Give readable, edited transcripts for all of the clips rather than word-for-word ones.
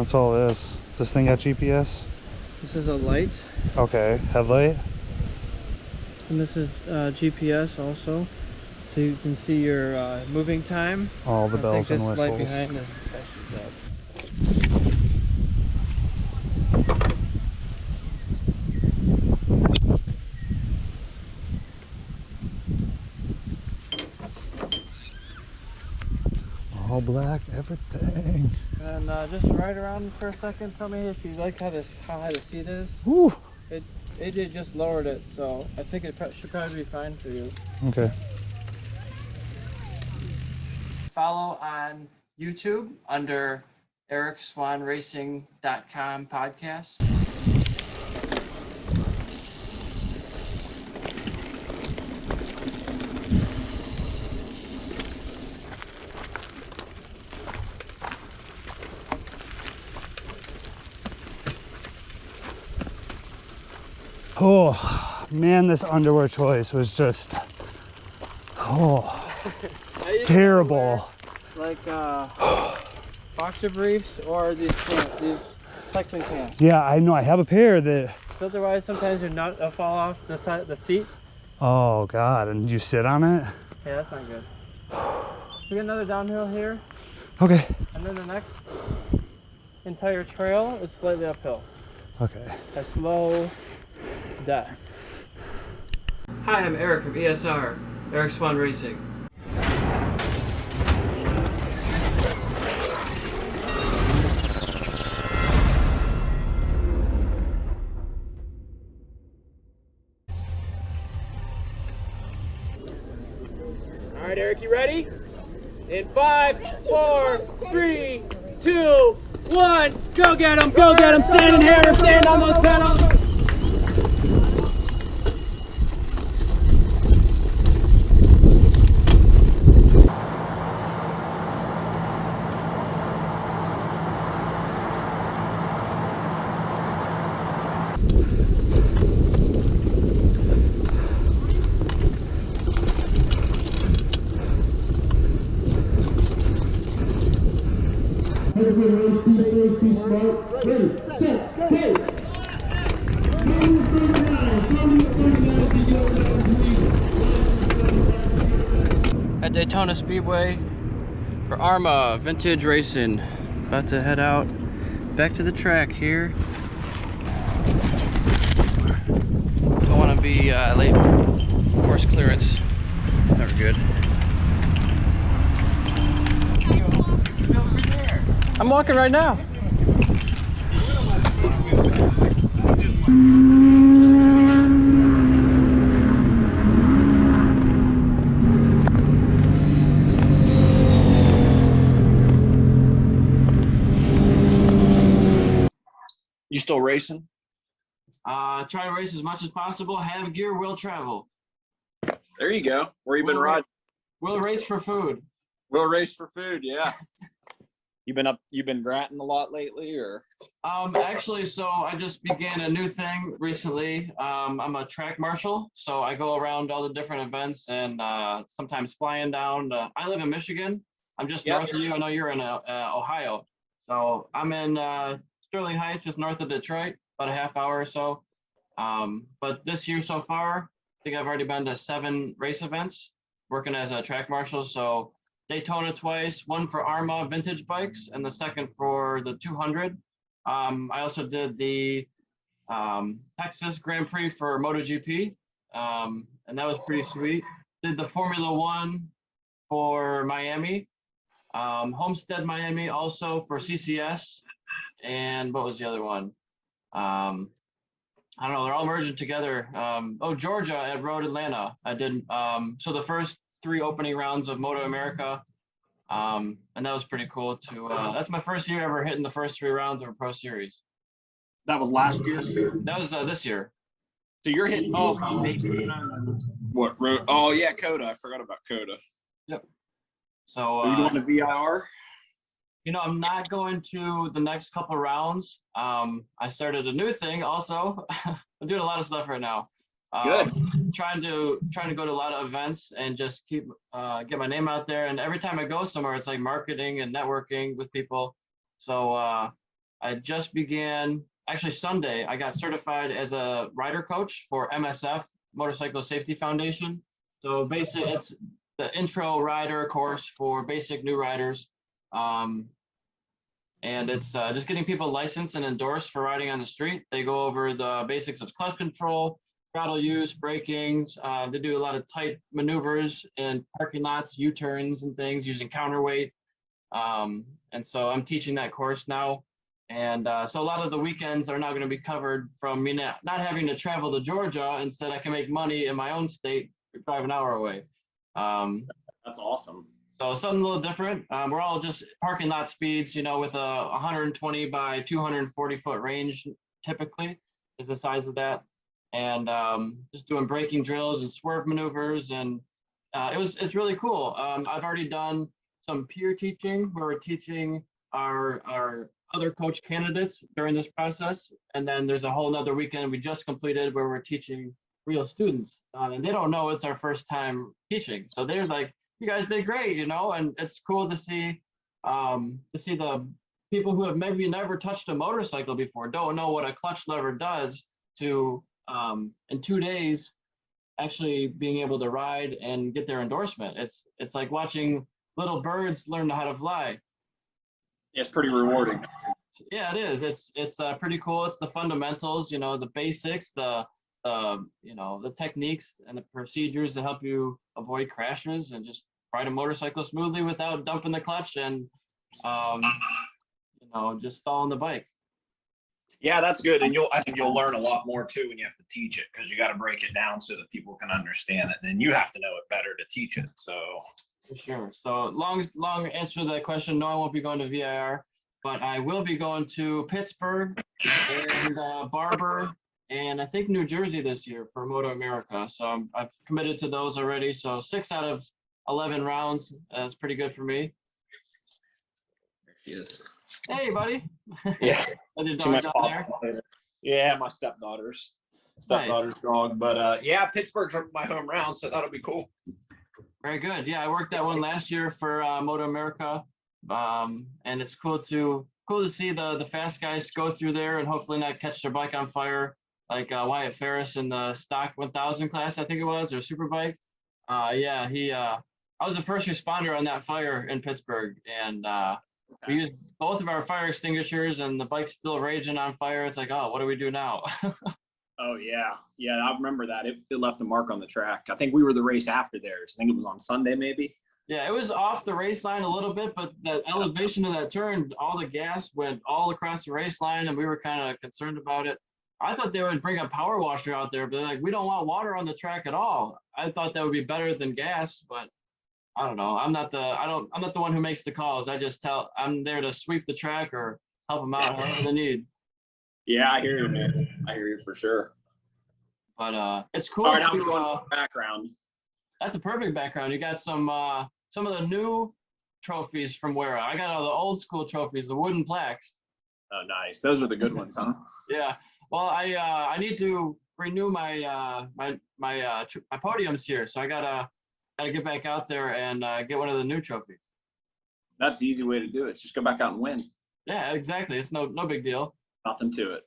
What's all this? Does this thing got GPS? This is a light. Okay, headlight. And this is GPS also. So you can see your moving time. All the bells and this whistles. light behind is actually dead. All black, everything. And just ride around for a second. Tell me if you like how high the seat is. Woo! It just lowered it, so I think it should probably be fine for you. Okay. Follow on YouTube under EricSwannRacing.com podcast. Oh man, this underwear choice was just terrible. Like boxer briefs or these cycling pants. Yeah, I know. I have a pair that. Otherwise, sometimes your nut will fall off the seat. Oh God! And you sit on it? Yeah, that's not good. We get another downhill here. Okay. And then the next entire trail is slightly uphill. Okay. A slow death. Hi, I'm Eric from ESR, Eric Swahn Racing. All right, Eric, you ready? In 5, 4, 3, 2, 1, go get him, go get him, stand in here, stand on those pedals. Everybody race, be safe, be smart. Ready, set, go! 39, At Daytona Speedway for Arma Vintage Racing. About to head out back to the track here. Don't want to be late for course clearance. It's never good. I'm walking right now. You still racing? Try to race as much as possible. Have gear, will travel. There you go. Where you been riding? We'll race for food. We'll race for food, yeah. You've been gratting a lot lately, or? Actually, so I just began a new thing recently. I'm a track marshal, so I go around all the different events and sometimes flying down. I live in Michigan. I'm just north of you. I know you're in Ohio. So I'm in Sterling Heights, just north of Detroit, about a half hour or so. But this year so far, I think I've already been to 7 race events working as a track marshal. So Daytona twice, one for Arma vintage bikes, and the second for the 200. I also did the Texas Grand Prix for MotoGP, and that was pretty sweet. Did the Formula One for Miami, Homestead Miami also for CCS, and what was the other one? I don't know, they're all merging together. Georgia at Road Atlanta. I did, so the first 3 opening rounds of Moto America, and that was pretty cool too. That's my first year ever hitting the first 3 rounds of a Pro Series. That was last year? That was this year. So you're hitting, what road? Oh yeah, Coda. I forgot about Coda. Yep. So are you going to VIR? You know, I'm not going to the next couple rounds. I started a new thing also. I'm doing a lot of stuff right now. Good. Trying to go to a lot of events and just keep get my name out there. And every time I go somewhere, it's like marketing and networking with people. So I just began, actually Sunday, I got certified as a rider coach for MSF, Motorcycle Safety Foundation. So basically it's the intro rider course for basic new riders. And it's just getting people licensed and endorsed for riding on the street. They go over the basics of clutch control, throttle use, braking. They do a lot of tight maneuvers in parking lots, U-turns and things using counterweight. And so I'm teaching that course now. And so a lot of the weekends are now going to be covered from me not having to travel to Georgia. Instead, I can make money in my own state, drive an hour away. That's awesome. So something a little different. We're all just parking lot speeds, you know, with a 120 by 240 foot range, typically is the size of that. And just doing braking drills and swerve maneuvers. And it's really cool. I've already done some peer teaching where we're teaching our other coach candidates during this process. And then there's a whole nother weekend we just completed where we're teaching real students. And they don't know it's our first time teaching. So they're like, you guys did great, you know, and it's cool to see the people who have maybe never touched a motorcycle before, don't know what a clutch lever does, to in 2 days actually being able to ride and get their endorsement. It's like watching little birds learn how to fly. It's pretty rewarding. Yeah, it is. It's pretty cool. It's the fundamentals, you know, the basics, you know, the techniques and the procedures to help you avoid crashes and just ride a motorcycle smoothly without dumping the clutch and you know, just stalling the bike. Yeah, that's good. And I think you'll learn a lot more too when you have to teach it, because you got to break it down so that people can understand it. And then you have to know it better to teach it. So for sure. So long answer to that question. No, I won't be going to VIR, but I will be going to Pittsburgh and Barber and I think New Jersey this year for Moto America. So I've committed to those already. So 6 out of 11 rounds is pretty good for me. there she is. Hey, buddy. Yeah. Your dog down there? Yeah, my stepdaughter's dog. But yeah, Pittsburgh's my home round, so that'll be cool. Very good. Yeah, I worked that one last year for Moto America. And it's cool to see the fast guys go through there and hopefully not catch their bike on fire, like Wyatt Ferris in the stock 1000 class, I think it was, or Superbike. Yeah, I was a first responder on that fire in Pittsburgh, and we used both of our fire extinguishers, and the bike's still raging on fire. It's like, oh, what do we do now? Oh yeah, I remember that. It left a mark on the track. I think we were the race after theirs. I think it was on Sunday, maybe. Yeah, it was off the race line a little bit, but the elevation of that turn, all the gas went all across the race line, and we were kind of concerned about it. I thought they would bring a power washer out there, but they're like, we don't want water on the track at all. I thought that would be better than gas, but I don't know. I'm not the one who makes the calls. I'm there to sweep the track or help them out however they need. Yeah, I hear you, man. I hear you for sure. But it's cool. All right, background. That's a perfect background. You got some of the new trophies from where I got all the old school trophies, the wooden plaques. Oh, nice. Those are the good ones, huh? Yeah. Well, I need to renew my my podiums here, so I gotta get back out there and get one of the new trophies. That's the easy way to do it. Just go back out and win. Yeah, exactly. It's no big deal. Nothing to it.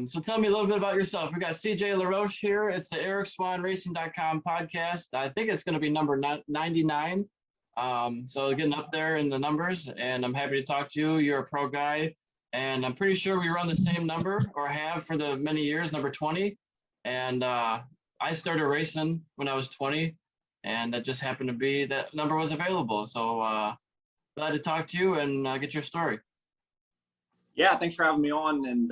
So tell me a little bit about yourself. We got CJ LaRoche here. It's the EricSwannRacing.com podcast. I think it's going to be number 99. So getting up there in the numbers, and I'm happy to talk to you. You're a pro guy, and I'm pretty sure we run the same number, or have for the many years, number 20. And I started racing when I was 20, and that just happened to be that number was available. So glad to talk to you and get your story. Yeah, thanks for having me on, and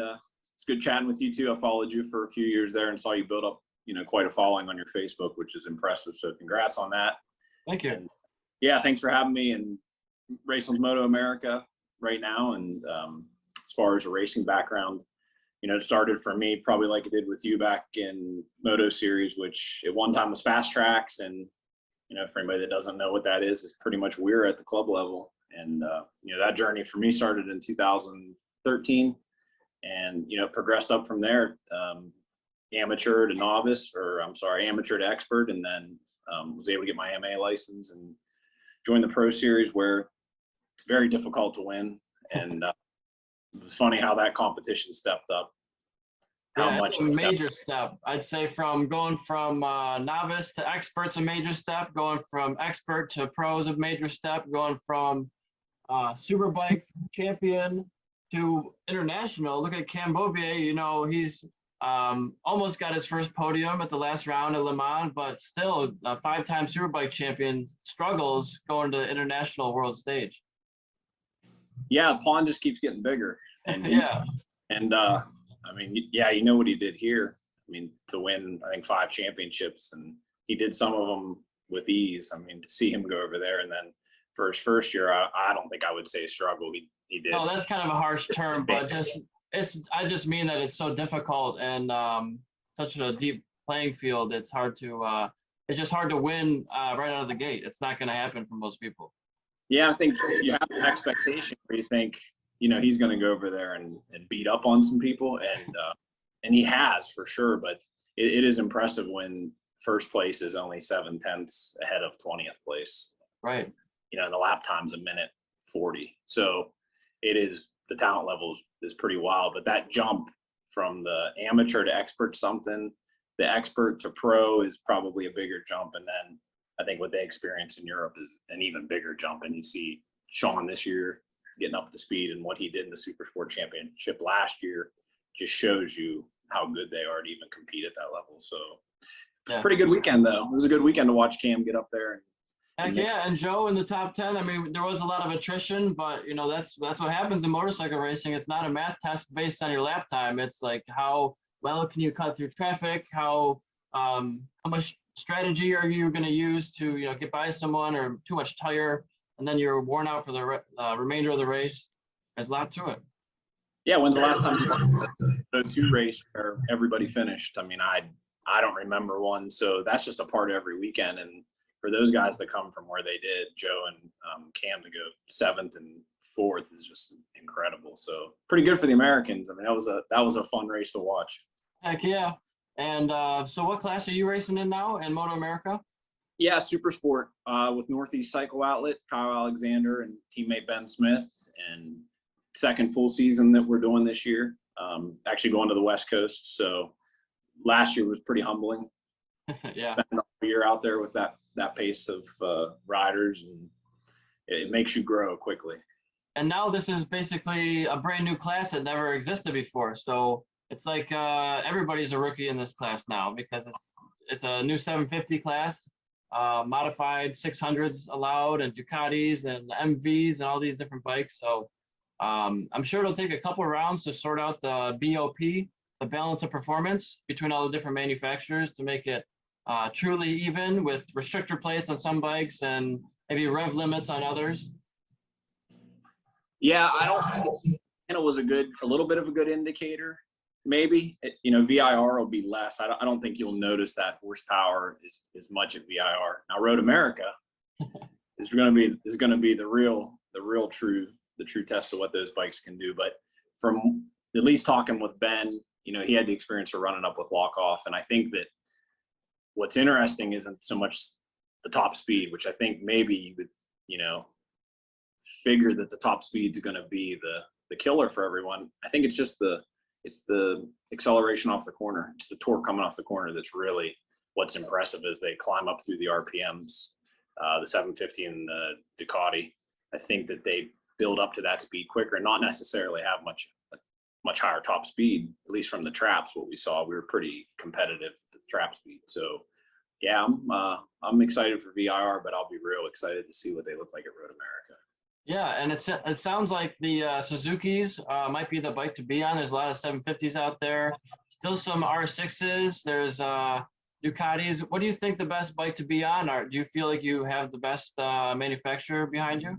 it's good chatting with you too. I followed you for a few years there and saw you build up, quite a following on your Facebook, which is impressive. So congrats on that. Thank you. And yeah, thanks for having me, and racing with Moto America right now. And as far as a racing background, it started for me probably like it did with you back in Moto Series, which at one time was fast tracks. And, for anybody that doesn't know what that is, it's pretty much we're at the club level. And, that journey for me started in 2013 and, progressed up from there, amateur to expert, and then was able to get my MA license and join the Pro Series, where it's very difficult to win. And was funny how that competition stepped up. How Yeah, much it's a major step. I'd say from going from novice to expert's a major step, going from expert to pro is a major step, going from superbike champion to international. Look at Cam Bobier, you know, he's almost got his first podium at the last round at Le Mans, but still a 5-time superbike champion struggles going to international world stage. Yeah, the pond just keeps getting bigger and Yeah. And I mean, yeah, you know what he did here. I mean, to win, I think 5 championships, and he did some of them with ease. I mean, to see him go over there, and then for his first year, I don't think I would say struggle. He did. No, that's kind of a harsh term, but I just mean that it's so difficult and such a deep playing field. It's it's just hard to win right out of the gate. It's not going to happen for most people. Yeah, I think you have an expectation where you think, you know, he's going to go over there and beat up on some people, and he has for sure. But it is impressive when first place is only 7/10 ahead of 20th place. Right. You know, the lap time's a minute 40. So it is, the talent level is pretty wild. But that jump from the amateur to expert something, the expert to pro is probably a bigger jump. And then I think what they experience in Europe is an even bigger jump. And you see Swahn this year getting up to speed, and what he did in the Super Sport Championship last year just shows you how good they are to even compete at that level. So it's a pretty good weekend, though. It was a good weekend to watch Cam get up there. Heck yeah, and Joe in the top 10. I mean, there was a lot of attrition, but you know that's what happens in motorcycle racing. It's not a math test based on your lap time. It's like how well can you cut through traffic? How much strategy are you going to use to get by someone, or too much tire, and then you're worn out for the remainder of the race. There's a lot to it. Yeah, when's the last time you watched the 2 race where everybody finished? I mean, I don't remember one. So that's just a part of every weekend. And for those guys that come from where they did, Joe and Cam, to go 7th and 4th is just incredible. So pretty good for the Americans. I mean, that was a fun race to watch. Heck yeah. And so what class are you racing in now in Moto America? Yeah, Super Sport with Northeast Cycle Outlet, Kyle Alexander and teammate Ben Smith, and second full season that we're doing this year. Actually going to the West Coast. So last year was pretty humbling. Yeah. A year out there with that pace of riders, and it makes you grow quickly. And now this is basically a brand new class that never existed before. So it's like everybody's a rookie in this class now, because it's a new 750 class. Modified 600s allowed, and Ducatis and MVs and all these different bikes. So I'm sure it'll take a couple of rounds to sort out the BOP, the balance of performance between all the different manufacturers, to make it truly even, with restrictor plates on some bikes and maybe rev limits on others. Yeah, it was a little bit of a good indicator. Maybe, VIR will be less. I don't think you'll notice that horsepower as much at VIR. Now, Road America is going to be the real true test of what those bikes can do. But from at least talking with Ben, he had the experience of running up with Lock Off, and I think that what's interesting isn't so much the top speed, which I think maybe you would figure that the top speed is going to be the killer for everyone. I think it's just the acceleration off the corner. It's the torque coming off the corner that's really what's impressive as they climb up through the RPMs. The 750 and the Ducati, I think that they build up to that speed quicker and not necessarily have much higher top speed. At least from the traps, what we saw, we were pretty competitive at the trap speed. So yeah, I'm excited for VIR, but I'll be real excited to see what they look like at Road America. Yeah, and it sounds like the Suzuki's might be the bike to be on. There's a lot of 750s out there. Still some R6s. There's Ducatis. What do you think the best bike to be on are? Do you feel like you have the best manufacturer behind you?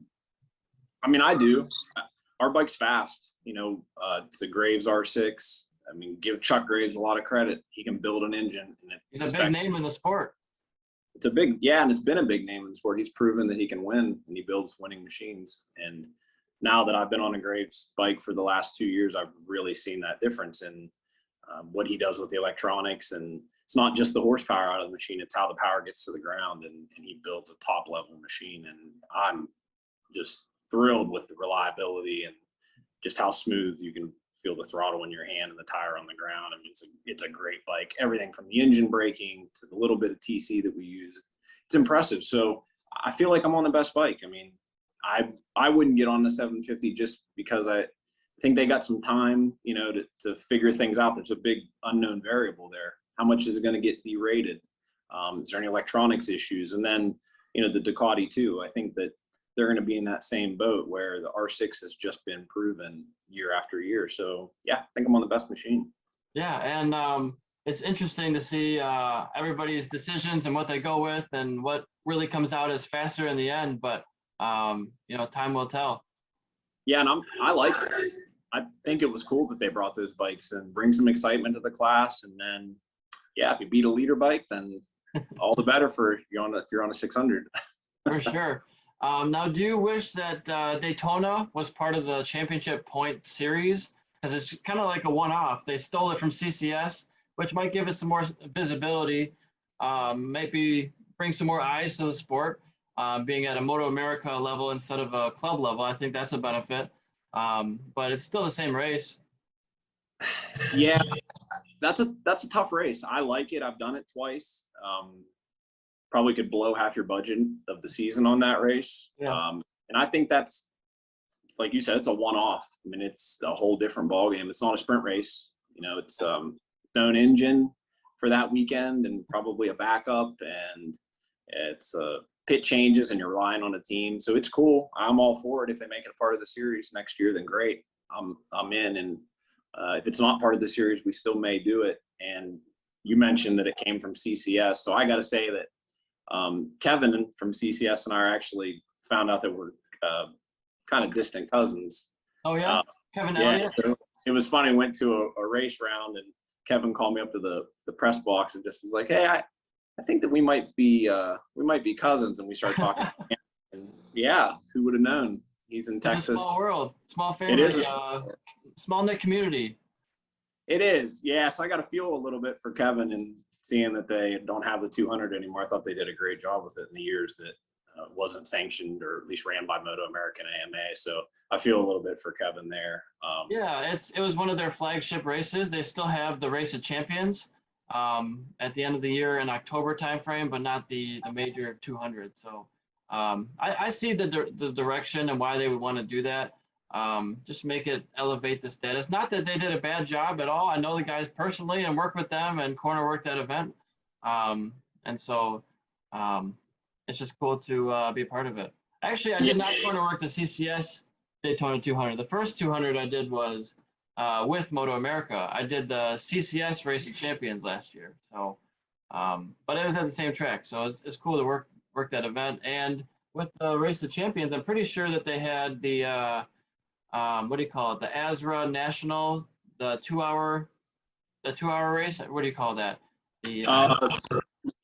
I mean, I do. Our bike's fast. It's a Graves R6. I mean, give Chuck Graves a lot of credit. He can build an engine. And he's a big name in the sport. And it's been a big name in the sport. He's proven that he can win, and he builds winning machines. And now that I've been on a Graves bike for the last 2 years, I've really seen that difference in what he does with the electronics. And it's not just the horsepower out of the machine, it's how the power gets to the ground, and he builds a top level machine. And I'm just thrilled with the reliability and just how smooth you can feel the throttle in your hand and the tire on the ground. I mean, it's a great bike. Everything from the engine braking to the little bit of TC that we use, it's impressive. So I feel like I'm on the best bike. I mean, I wouldn't get on the 750 just because I think they got some time, to figure things out. There's a big unknown variable there. How much is it going to get derated? Is there any electronics issues? And then, the Ducati too. I think that they're going to be in that same boat where the R6 has just been proven year after year. So yeah, I think I'm on the best machine. Yeah, and it's interesting to see everybody's decisions and what they go with and what really comes out as faster in the end. But time will tell. Yeah, and I like it. I think it was cool that they brought those bikes and bring some excitement to the class. And then, yeah, if you beat a leader bike, then all the better if you're on a 600. For sure. Now, do you wish that Daytona was part of the championship point series? Because it's kind of like a one-off. They stole it from CCS, which might give it some more visibility, maybe bring some more eyes to the sport, being at a Moto America level instead of a club level. I think that's a benefit. But it's still the same race. Yeah, that's a tough race. I like it. I've done it twice. Probably could blow half your budget of the season on that race. Yeah. And I think it's like you said, it's a one-off. I mean, it's a whole different ballgame. It's not a sprint race. It's its own engine for that weekend and probably a backup, and it's pit changes and you're relying on a team. So it's cool. I'm all for it. If they make it a part of the series next year, then great. I'm in. And if it's not part of the series, we still may do it. And you mentioned that it came from CCS. So I got to say that Kevin from CCS and I actually found out that we're kind of distant cousins. Oh, yeah? Kevin Yeah, Elliott? so it was funny. Went to a race round and Kevin called me up to the press box and just was like, "Hey, I think that we might be cousins." And we started talking. And yeah, who would have known? He's in Texas. It's a small world, small family, It is small knit community. It is, yeah. So I got to feel a little bit for Kevin and seeing that they don't have the 200 anymore. I thought they did a great job with it in the years that wasn't sanctioned or at least ran by Moto America and AMA. So I feel a little bit for Kevin there. Yeah, it was one of their flagship races. They still have the Race of Champions at the end of the year in October timeframe, but not the major 200. So I see the direction and why they would want to do that. Just make it elevate the status. Not that they did a bad job at all. I know the guys personally and work with them and corner work that event. And so it's just cool to be a part of it. Actually, I did not corner work the CCS Daytona 200. The first 200 I did was with Moto America. I did the CCS Race of Champions last year. So, but it was at the same track. So it's cool to work that event. And with the Race of Champions, I'm pretty sure that they had the what do you call it? The ASRA National, the 2-hour race. What do you call that? The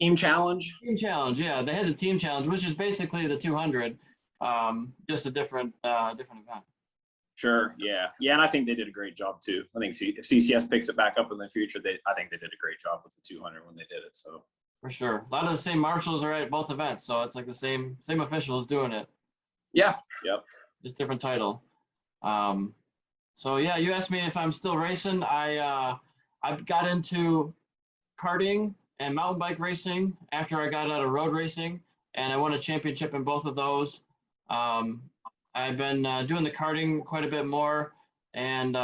team challenge. Team challenge. Yeah, they had the team challenge, which is basically the 200, just a different event. Sure. Yeah. Yeah. And I think they did a great job too. I think if CCS picks it back up in the future, I think they did a great job with the 200 when they did it. So For sure. A lot of the same marshals are at both events, so it's like the same officials doing it. Yeah. Yep. Just different title. So yeah, you asked me if I'm still racing. I got into karting and mountain bike racing after I got out of road racing, and I won a championship in both of those. I've been doing the karting quite a bit more, and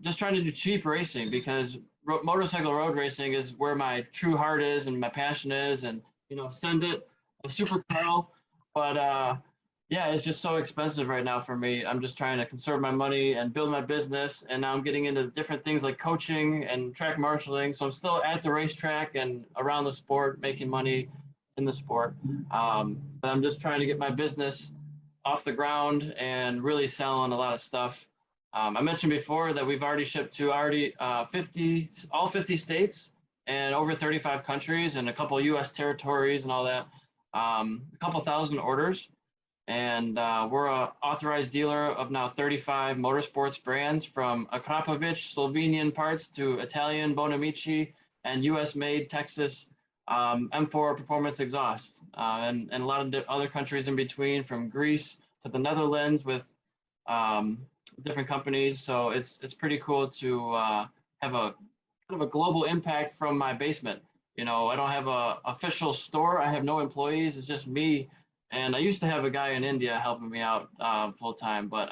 just trying to do cheap racing because motorcycle road racing is where my true heart is and my passion is, and send it a super Carl. But yeah, it's just so expensive right now for me. I'm just trying to conserve my money and build my business, and now I'm getting into different things like coaching and track marshaling. So I'm still at the racetrack and around the sport, making money in the sport. But I'm just trying to get my business off the ground and really selling a lot of stuff. I mentioned before that we've already shipped to all 50 states and over 35 countries and a couple US territories and all that. A couple thousand orders. And we're an authorized dealer of now 35 motorsports brands, from Akrapovic Slovenian parts to Italian Bonamici and US-made Texas M4 performance exhaust, and a lot of other countries in between, from Greece to the Netherlands with different companies. So it's pretty cool to have a kind of a global impact from my basement. You know, I don't have a official store. I have no employees. It's just me. And I used to have a guy in India helping me out full time, but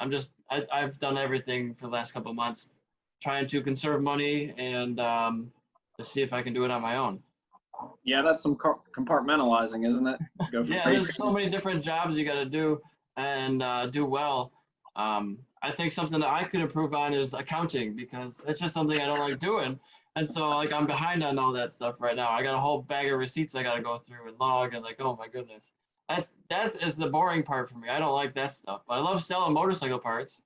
I've done everything for the last couple of months, trying to conserve money and to see if I can do it on my own. Yeah, that's some compartmentalizing, isn't it? Go from Yeah, there's so many different jobs you got to do and do well. I think something that I could improve on is accounting because it's just something I don't like doing. And so like I'm behind on all that stuff right now. I got a whole bag of receipts I got to go through and log and like, oh my goodness. That is the boring part for me. I don't like that stuff, but I love selling motorcycle parts.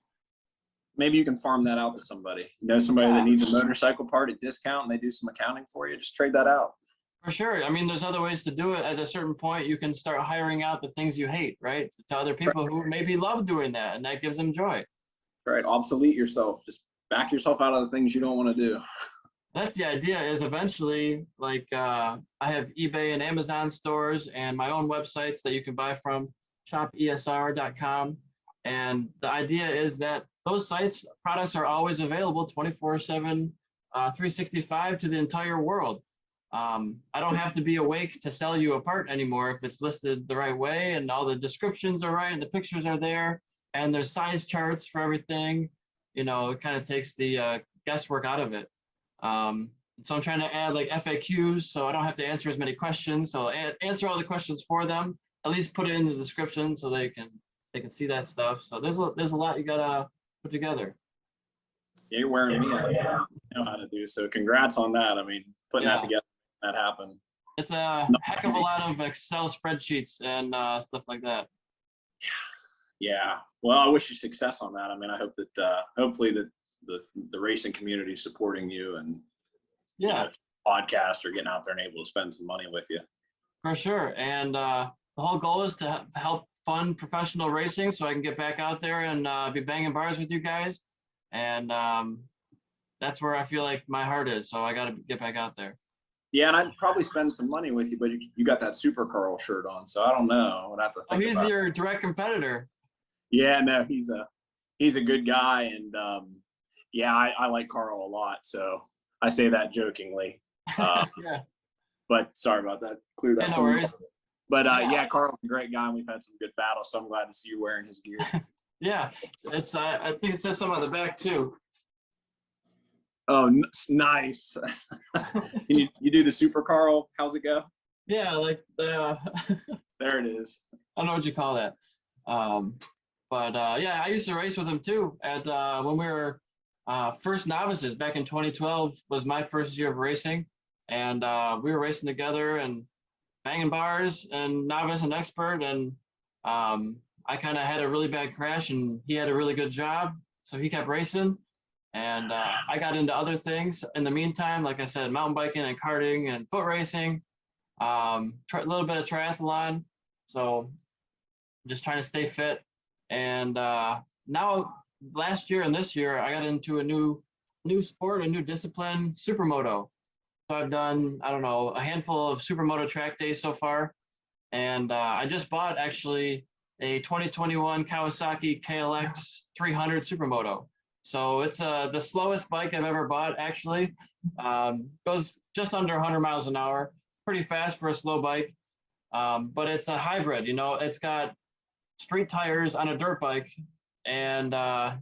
Maybe you can farm that out to somebody. You know, somebody Yeah. that needs a motorcycle part at discount and they do some accounting for you. Just trade that out. For sure. I mean, there's other ways to do it. At a certain point, you can start hiring out the things you hate, right? To other people who maybe love doing that, and that gives them joy. Right. Obsolete yourself. Just back yourself out of the things you don't want to do. That's the idea. Is eventually, like, I have eBay and Amazon stores and my own websites that you can buy from, shopesr.com. And the idea is that those sites, products are always available 24/7, 365 to the entire world. I don't have to be awake to sell you a part anymore if it's listed the right way and all the descriptions are right and the pictures are there and there's size charts for everything. You know, it kind of takes the guesswork out of it. So I'm trying to add like FAQs so I don't have to answer as many questions. So answer all the questions for them, at least put it in the description so they can see that stuff. So there's a lot you gotta put together. Yeah, you're wearing me out. You know how to do so. Congrats on that. I mean, putting that together, that happened. It's a heck of a lot of Excel spreadsheets and stuff like that. Yeah. Well, I wish you success on that. I mean, I hope that hopefully that the racing community is supporting you and you know, podcast or getting out there and able to spend some money with you. For sure. And the whole goal is to help fund professional racing so I can get back out there and be banging bars with you guys. And that's where I feel like my heart is. So I got to get back out there. Yeah, and I'd probably spend some money with you, but you got that Super Carl shirt on, so I don't know. I'd have to think he's about your direct competitor. Yeah, no, he's a good guy, and yeah, I like Carl a lot, so I say that jokingly. Yeah. But sorry about that. Clear that. No worries. But yeah, Carl's a great guy, and we've had some good battles, so I'm glad to see you wearing his gear. Yeah, it's I think it says something on the back too. Oh, nice. you do the Super Carl? How's it go? Yeah, like the. There it is. I don't know what you call that. But yeah, I used to race with him too at when we were first novices back in 2012 was my first year of racing. And we were racing together and banging bars and novice and expert. And I kind of had a really bad crash and he had a really good job. So he kept racing. And I got into other things in the meantime, like I said, mountain biking and karting and foot racing, a little bit of triathlon. So just trying to stay fit. And now last year and this year, I got into a new sport, a new discipline, supermoto. So I've done, I don't know, a handful of supermoto track days so far. And I just bought actually a 2021 Kawasaki KLX 300 supermoto. So it's the slowest bike I've ever bought, actually. Goes just under 100 miles an hour, pretty fast for a slow bike. But it's a hybrid, you know, it's got street tires on a dirt bike, and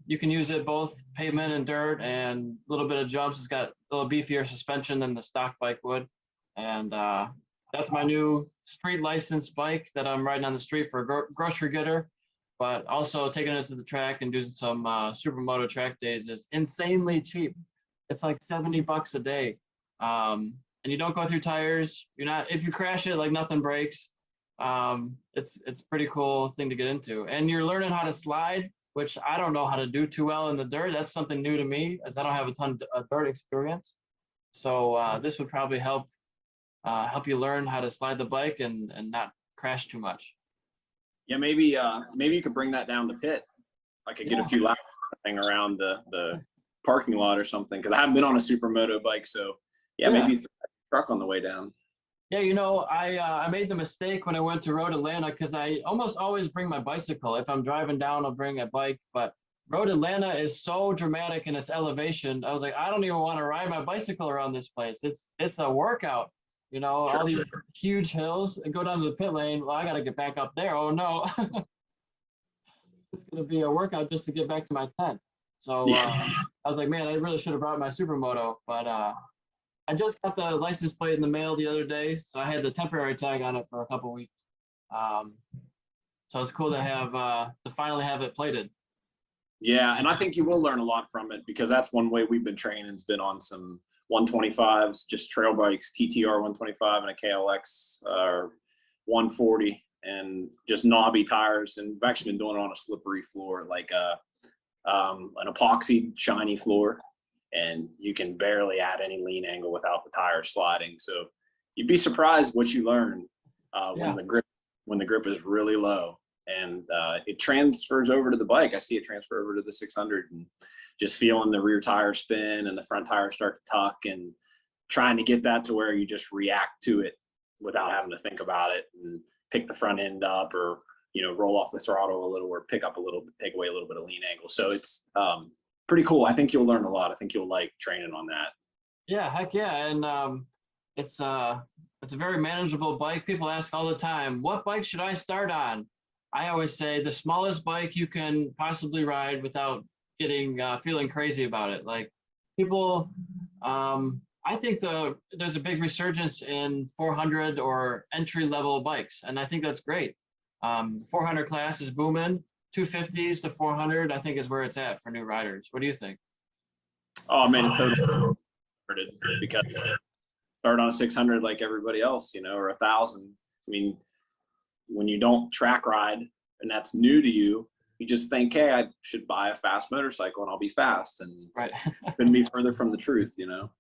you can use it both pavement and dirt and a little bit of jumps. It's got a little beefier suspension than the stock bike would. And that's my new street licensed bike that I'm riding on the street for a grocery getter. But also taking it to the track and doing some supermoto track days is insanely cheap. It's like $70 a day. And you don't go through tires. If you crash it, like nothing breaks. It's a pretty cool thing to get into. And you're learning how to slide, which I don't know how to do too well in the dirt. That's something new to me as I don't have a ton of dirt experience. So this would probably help you learn how to slide the bike and not crash too much. Yeah, maybe you could bring that down to pit. I could get a few laps around the parking lot or something, because I haven't been on a supermoto bike. So yeah. Maybe throw a truck on the way down. Yeah, you know, I made the mistake when I went to Road Atlanta because I almost always bring my bicycle. If I'm driving down, I'll bring a bike. But Road Atlanta is so dramatic in its elevation. I was like, I don't even want to ride my bicycle around this place. It's a workout, you know, all these huge hills and go down to the pit lane. Well, I got to get back up there. Oh no. It's going to be a workout just to get back to my tent. So I was like, man, I really should have brought my supermoto, but I just got the license plate in the mail the other day. So I had the temporary tag on it for a couple weeks. So it's cool to have, to finally have it plated. Yeah, and I think you will learn a lot from it, because that's one way we've been training. Has been on some 125s, just trail bikes, TTR 125 and a KLX 140, and just knobby tires. And we've actually been doing it on a slippery floor, like an epoxy shiny floor, and you can barely add any lean angle without the tires sliding. So you'd be surprised what you learn when the grip is really low. And it transfers over to the bike. I see it transfer over to the 600, and just feeling the rear tire spin and the front tire start to tuck, and trying to get that to where you just react to it without having to think about it and pick the front end up, or, you know, roll off the throttle a little, or pick up a little, take away a little bit of lean angle. So it's pretty cool. I think you'll learn a lot. I think you'll like training on that. Yeah, heck yeah. And it's a very manageable bike. People ask all the time, what bike should I start on? I always say the smallest bike you can possibly ride without getting feeling crazy about it. Like people, I think there's a big resurgence in 400 or entry level bikes, and I think that's great. 400 class is booming. 250s to 400, I think, is where it's at for new riders. What do you think? Oh man, it totally, because start on a 600 like everybody else, you know, or 1,000. I mean, when you don't track ride and that's new to you, you just think, hey, I should buy a fast motorcycle and I'll be fast. And right. couldn't be further from the truth, you know.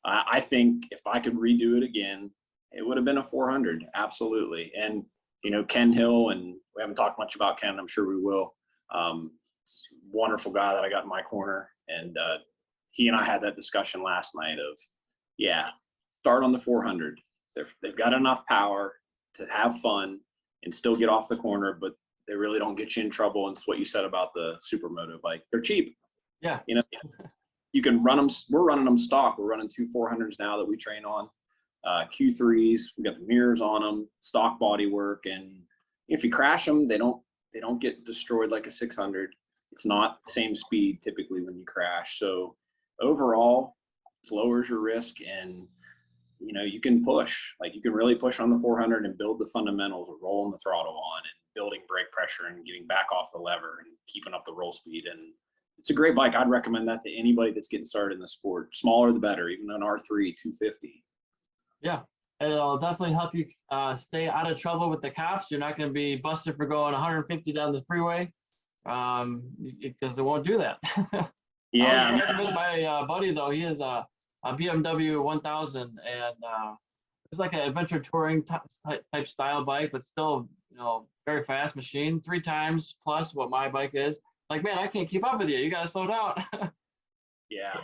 I think if I could redo it again, it would have been a 400, absolutely. And, you know, Ken Hill, and we haven't talked much about Ken, I'm sure we will. It's a wonderful guy that I got in my corner. And he and I had that discussion last night of, yeah, start on the 400. They've got enough power to have fun and still get off the corner, but they really don't get you in trouble. And it's what you said about the supermoto bike. They're cheap. Yeah. You know, you can run them. We're running them stock. We're running 2 400s now that we train on. Q3s. We got the mirrors on them, stock body work. And if you crash them, they don't get destroyed like a 600. It's not the same speed typically when you crash. So overall, it lowers your risk, and you know, you can push, like you can really push on the 400 and build the fundamentals of rolling the throttle on and building brake pressure and getting back off the lever and keeping up the roll speed. And it's a great bike. I'd recommend that to anybody that's getting started in the sport. Smaller the better, even an R3 250. Yeah, it'll definitely help you stay out of trouble with the cops. You're not going to be busted for going 150 down the freeway, because they won't do that. Yeah. I was riding with my buddy though. He is a BMW 1000, and it's like an adventure touring type style bike, but still, you know, very fast machine, 3 times plus what my bike is. Like, man, I can't keep up with you. You got to slow down. Yeah.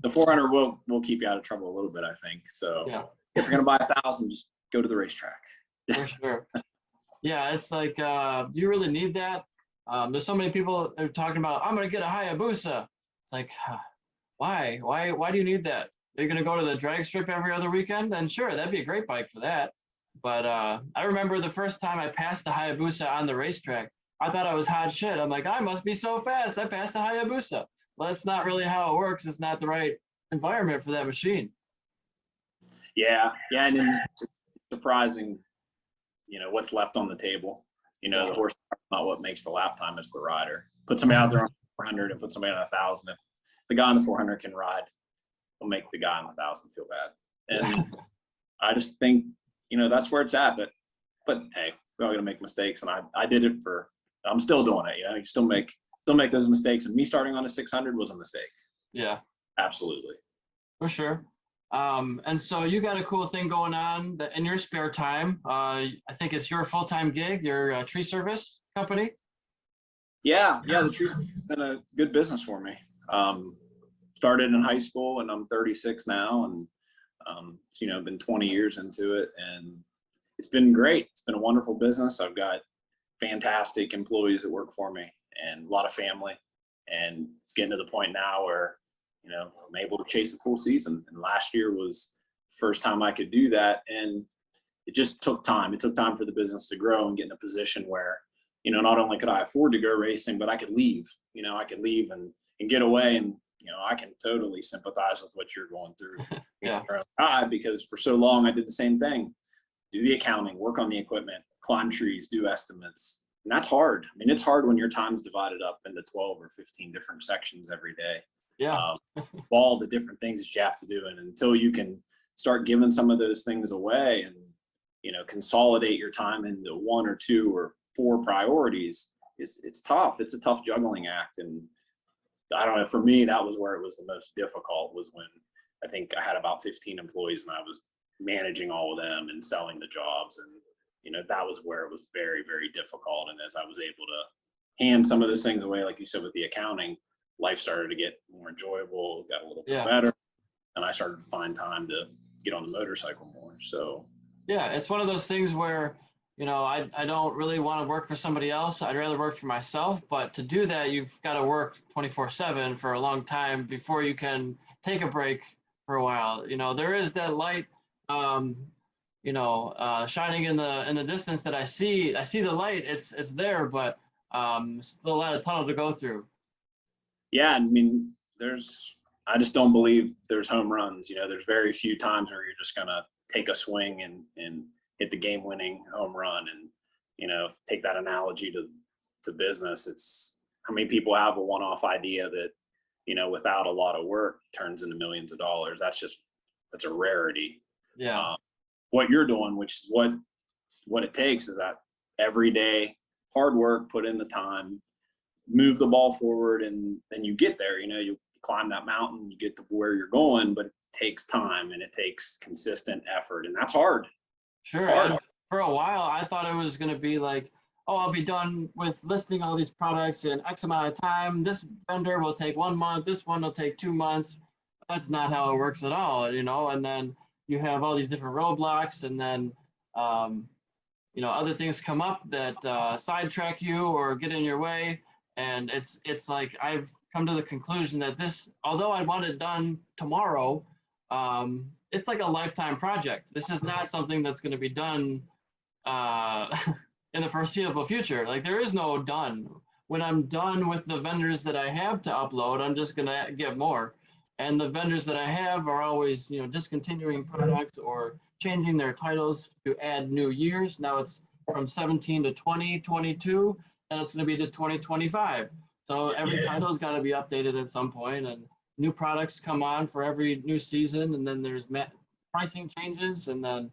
The 400 will keep you out of trouble a little bit, I think. So yeah, if you're gonna buy 1,000, just go to the racetrack. for sure. Yeah, it's like, do you really need that? There's so many people that are talking about, I'm gonna get a Hayabusa. It's like, why do you need that? You're gonna go to the drag strip every other weekend? Then sure, that'd be a great bike for that. But I remember the first time I passed the Hayabusa on the racetrack, I thought I was hot shit. I'm like, I must be so fast. I passed the Hayabusa. Well, that's not really how it works. It's not the right environment for that machine. Yeah, and then it's surprising, you know, what's left on the table. You know, the horsepower is not what makes the lap time, it's the rider. Put somebody out there on 400 and put somebody on 1,000. If the guy on the 400 can ride, it'll make the guy on 1,000 feel bad. And I just think, you know, that's where it's at. But hey, we're all gonna make mistakes, and I did it I'm still doing it. You know, you still make those mistakes, and me starting on a 600 was a mistake. Yeah, absolutely, for sure. And so you got a cool thing going on that in your spare time. I think it's your full-time gig, your tree service company. Yeah, the tree service has been a good business for me. Started in high school, and I'm 36 now, and you know, been 20 years into it, and it's been great. It's been a wonderful business. I've got fantastic employees that work for me, and a lot of family. And it's getting to the point now where, you know, I'm able to chase a full season. And last year was the first time I could do that. And it just took time. It took time for the business to grow and get in a position where, you know, not only could I afford to go racing, but I could leave. You know, I could leave and get away. And, you know, I can totally sympathize with what you're going through. Yeah. Because for so long I did the same thing. Do the accounting, work on the equipment, climb trees, do estimates. And that's hard. I mean, it's hard when your time's divided up into 12 or 15 different sections every day. Yeah. All the different things that you have to do. And until you can start giving some of those things away and, you know, consolidate your time into 1 or 2 or 4 priorities, it's tough. It's a tough juggling act. And I don't know, for me, that was where it was the most difficult, was when I think I had about 15 employees and I was managing all of them and selling the jobs. And, you know, that was where it was very, very difficult. And as I was able to hand some of those things away, like you said, with the accounting, life started to get more enjoyable, got a little bit better. And I started to find time to get on the motorcycle more. So, yeah, it's one of those things where, you know, I don't really want to work for somebody else. I'd rather work for myself. But to do that, you've got to work 24/7 for a long time before you can take a break for a while. You know, there is that light, you know, shining in the distance that I see the light. It's there, but still a lot of tunnel to go through. Yeah, I mean, I just don't believe there's home runs. You know, there's very few times where you're just gonna take a swing and hit the game-winning home run. And, you know, take that analogy to business, it's how many people have a one-off idea that, you know, without a lot of work turns into millions of dollars. That's a rarity. Yeah. What you're doing, which is what it takes, is that every day hard work, put in the time, move the ball forward, and then you get there. You know, you climb that mountain, you get to where you're going, but it takes time and it takes consistent effort, and that's hard. Sure. And for a while, I thought it was going to be like, oh, I'll be done with listing all these products in X amount of time. This vendor will take 1 month. This one will take 2 months. That's not how it works at all, you know. And then you have all these different roadblocks, and then, you know, other things come up that sidetrack you or get in your way. And it's like I've come to the conclusion that this, although I want it done tomorrow, it's like a lifetime project. This is not something that's going to be done in the foreseeable future. Like, there is no done. When I'm done with the vendors that I have to upload, I'm just going to get more. And the vendors that I have are always, you know, discontinuing products or changing their titles to add new years. Now it's from 17 to 2022, and it's going to be to 2025. So every title's got to be updated at some point, and new products come on for every new season, and then there's pricing changes, and then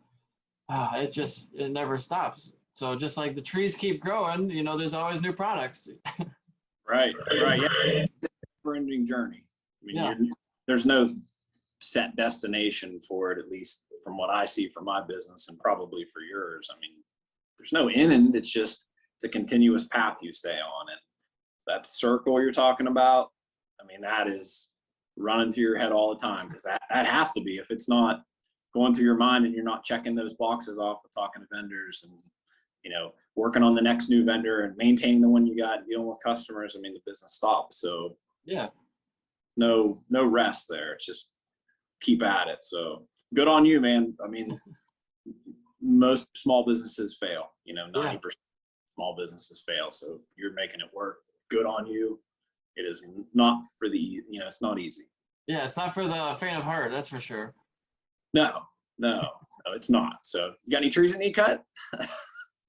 it never stops. So just like the trees keep growing, you know, there's always new products. Right. Yeah. It's a never-ending journey. I mean, there's no set destination for it, at least from what I see for my business and probably for yours. I mean, there's no end. It's a continuous path you stay on. And that circle you're talking about, I mean, that is running through your head all the time, because that has to be. If it's not going through your mind and you're not checking those boxes off with talking to vendors and, you know, working on the next new vendor and maintaining the one you got and dealing with customers, I mean, the business stops. So yeah, no rest there. It's just keep at it. So good on you, man. I mean, most small businesses fail, you know, 90% small businesses fail. So you're making it work. Good on you. It is not for it's not easy. Yeah, it's not for the faint of heart, that's for sure. No, it's not. So you got any trees that need cut?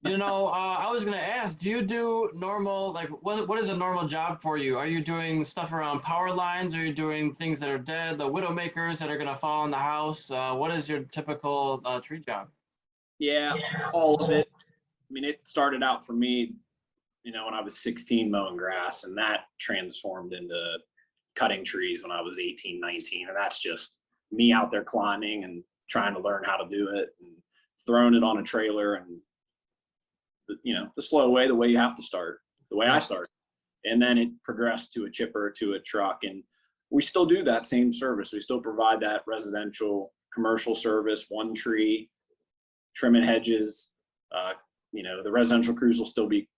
You know, I was going to ask, do you do normal, like, what is a normal job for you? Are you doing stuff around power lines? Are you doing things that are dead, the widow makers that are going to fall in the house? What is your typical tree job? Yeah, all of it. I mean, it started out for me, you know, when I was 16 mowing grass, and that transformed into cutting trees when I was 18, 19. And that's just me out there climbing and trying to learn how to do it and throwing it on a trailer, and you know, the slow way, the way you have to start, the way I started. And then it progressed to a chipper, to a truck. And we still do that same service. We still provide that residential, commercial service, one tree, trimming hedges. You know, the residential crews will still be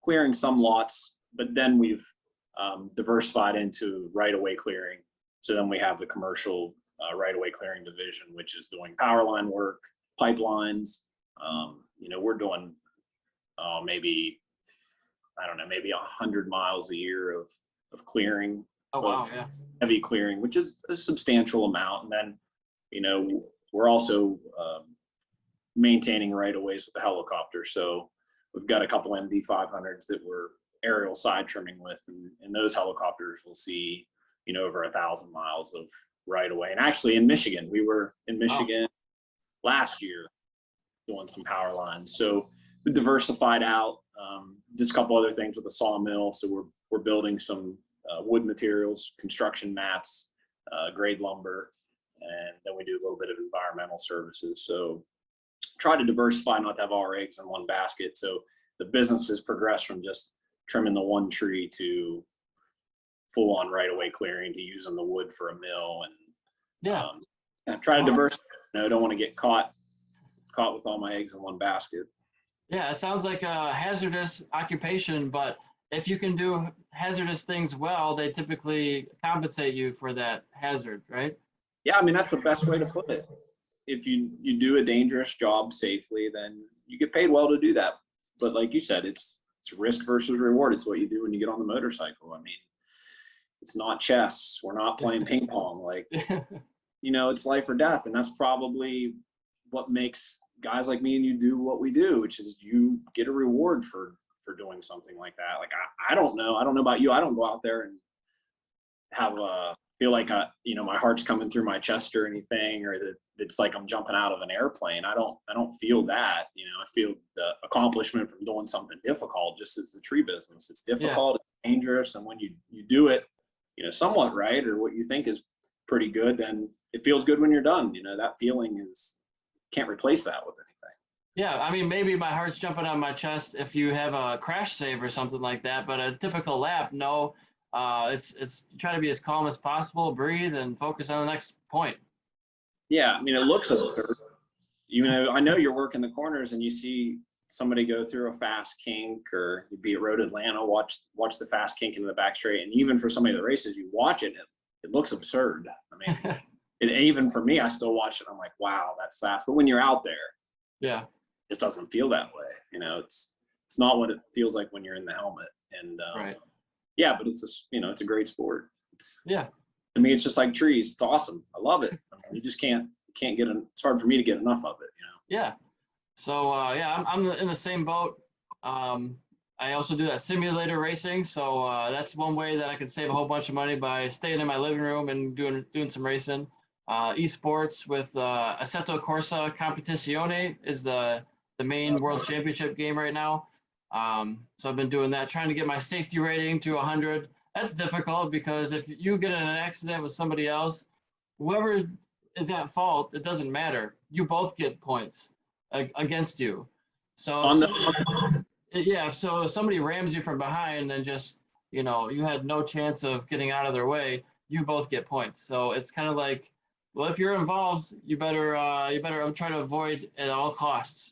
clearing some lots but then we've diversified into right-of-way clearing. So then we have the commercial right-of-way clearing division, which is doing power line work, pipelines. You know, we're doing maybe, I don't know, maybe 100 miles a year of clearing. Oh, wow, yeah. Heavy clearing, which is a substantial amount. And then, you know, we're also maintaining right-of-ways with the helicopter. So we've got a couple MD-500s that we're aerial side trimming with, and those helicopters will see, you know, over 1,000 miles of right-of-way. And actually in Michigan, we were in Michigan last year doing some power lines. So we diversified out, just a couple other things with the sawmill. So we're building some wood materials, construction mats, grade lumber, and then we do a little bit of environmental services. So try to diversify, not to have all our eggs in one basket. So the business has progressed from just trimming the one tree to full on right-of-way clearing, to using the wood for a mill, and try to diversify. You know, I don't want to get caught with all my eggs in one basket. Yeah, it sounds like a hazardous occupation, but if you can do hazardous things well, they typically compensate you for that hazard, right? Yeah, I mean, that's the best way to put it. If you do a dangerous job safely, then you get paid well to do that. But like you said, it's risk versus reward. It's what you do when you get on the motorcycle. I mean, it's not chess. We're not playing ping pong. Like, you know, it's life or death. And that's probably what makes guys like me and you do what we do, which is you get a reward for doing something like that. Like, I don't know about you. I don't go out there and have feel like you know, my heart's coming through my chest or anything, or that it's like I'm jumping out of an airplane. I don't feel that. You know, I feel the accomplishment from doing something difficult, just as the tree business. It's difficult, it's dangerous, and when you do it, you know, somewhat right, or what you think is pretty good, then it feels good when you're done. You know, that feeling can't replace that with anything. Yeah, I mean, maybe my heart's jumping on my chest if you have a crash save or something like that, but a typical lap, no. It's try to be as calm as possible, breathe, and focus on the next point. Yeah, I mean, it looks absurd. You know, I know you're working the corners and you see somebody go through a fast kink, or you'd be at Road Atlanta, watch the fast kink into the back straight, and even for somebody that races, you watch it, it looks absurd. I mean, even for me, I still watch it. I'm like, wow, that's fast. But when you're out there, yeah, it doesn't feel that way. You know, it's not what it feels like when you're in the helmet. And right. Yeah, but it's a great sport. Yeah. To me, it's just like trees. It's awesome. I love it. You just can't get it's hard for me to get enough of it, you know? Yeah. So yeah, I'm in the same boat. I also do that simulator racing. So that's one way that I can save a whole bunch of money, by staying in my living room and doing some racing. Esports with Assetto Corsa Competizione is the main world championship game right now. So I've been doing that, trying to get my safety rating to 100. That's difficult because if you get in an accident with somebody else, whoever is at fault, it doesn't matter. You both get points against you. So if somebody rams you from behind and just, you know, you had no chance of getting out of their way, you both get points. So it's kind of like, well, if you're involved, you better try to avoid at all costs.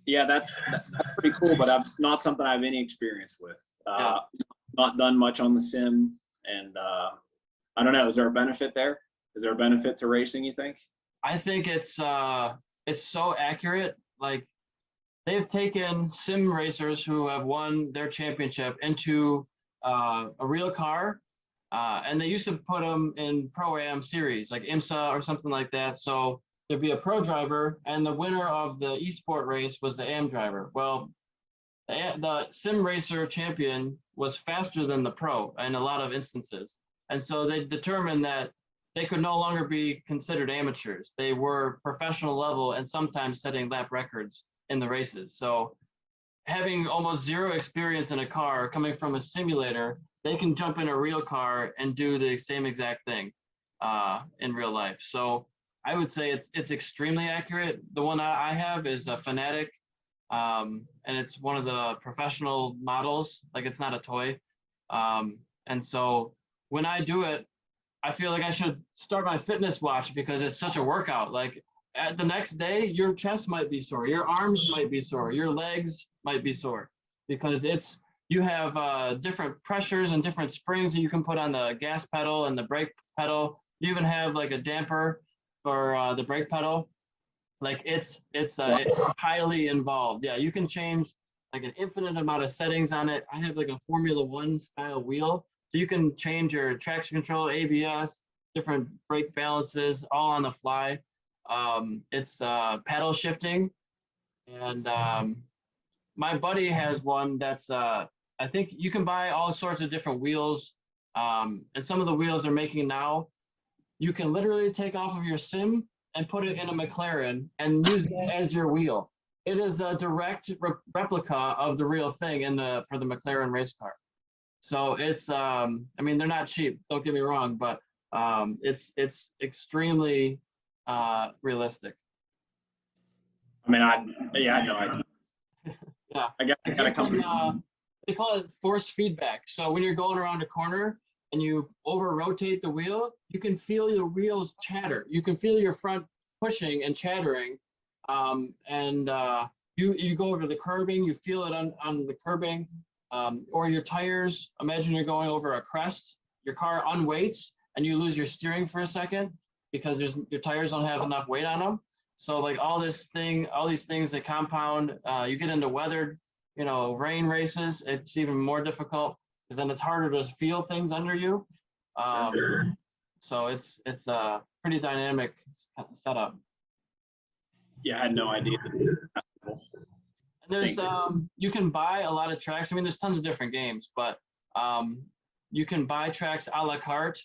Yeah, that's pretty cool, but not something I have any experience with. Not done much on the sim, and I don't know. Is there a benefit there? Is there a benefit to racing, you think? I think it's so accurate. Like, they've taken sim racers who have won their championship into a real car, and they used to put them in Pro-Am series, like IMSA or something like that. So there'd be a pro driver, and the winner of the esport race was the AM driver. Well, the sim racer champion was faster than the pro in a lot of instances. And so they determined that they could no longer be considered amateurs. They were professional level and sometimes setting lap records in the races. So having almost zero experience in a car, coming from a simulator, they can jump in a real car and do the same exact thing in real life. So I would say it's extremely accurate. The one I have is a Fanatic, and it's one of the professional models. Like, it's not a toy. And so when I do it, I feel like I should start my fitness watch, because it's such a workout. Like, at the next day, your chest might be sore, your arms might be sore, your legs might be sore, because it's you have different pressures and different springs that you can put on the gas pedal and the brake pedal. You even have like a damper for the brake pedal. Like it's highly involved. Yeah, you can change like an infinite amount of settings on it. I have like a Formula One style wheel, so you can change your traction control, ABS, different brake balances, all on the fly. It's paddle shifting, and my buddy has one that's I think you can buy all sorts of different wheels, and some of the wheels they're making now, you can literally take off of your sim and put it in a McLaren and use that as your wheel. It is a direct replica of the real thing for the McLaren race car. So it's I mean, they're not cheap, don't get me wrong, but it's extremely realistic. I mean, I had no idea. Yeah, I gotta come. they call it force feedback. So when you're going around a corner and you over rotate the wheel, you can feel your wheels chatter. You can feel your front pushing and chattering. You go over to the curbing, you feel it on the curbing, or your tires. Imagine you're going over a crest, your car unweights and you lose your steering for a second because your tires don't have enough weight on them. So like all these things that compound, you get into weathered, rain races, it's even more difficult because then it's harder to feel things under you. So it's a pretty dynamic setup. Yeah, I had no idea. And there's you can buy a lot of tracks. I mean, there's tons of different games, but you can buy tracks a la carte.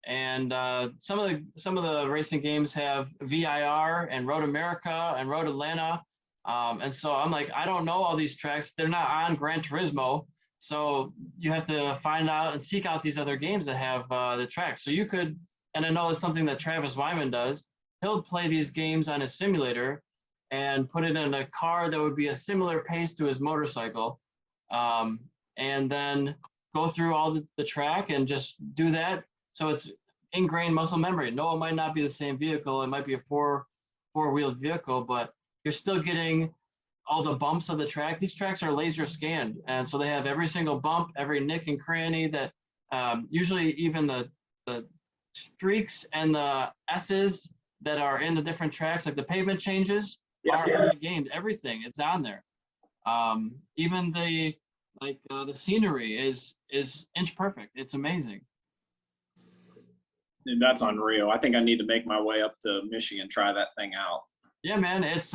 And some of the racing games have VIR and Road America and Road Atlanta. And so I'm like, I don't know all these tracks. They're not on Gran Turismo. So you have to find out and seek out these other games that have the tracks. So you could, and I know it's something that Travis Wyman does, he'll play these games on a simulator and put it in a car that would be a similar pace to his motorcycle. And then go through all the track and just do that. So it's ingrained muscle memory. No, it might not be the same vehicle. It might be a four-wheeled vehicle, but you're still getting all the bumps of the track. These tracks are laser scanned. And so they have every single bump, every nick and cranny that usually even the streaks and the S's that are in the different tracks, like the pavement changes are in the game. Everything, it's on there. Even the scenery is inch perfect. It's amazing. Dude, that's unreal. I think I need to make my way up to Michigan, try that thing out. Yeah, man. It's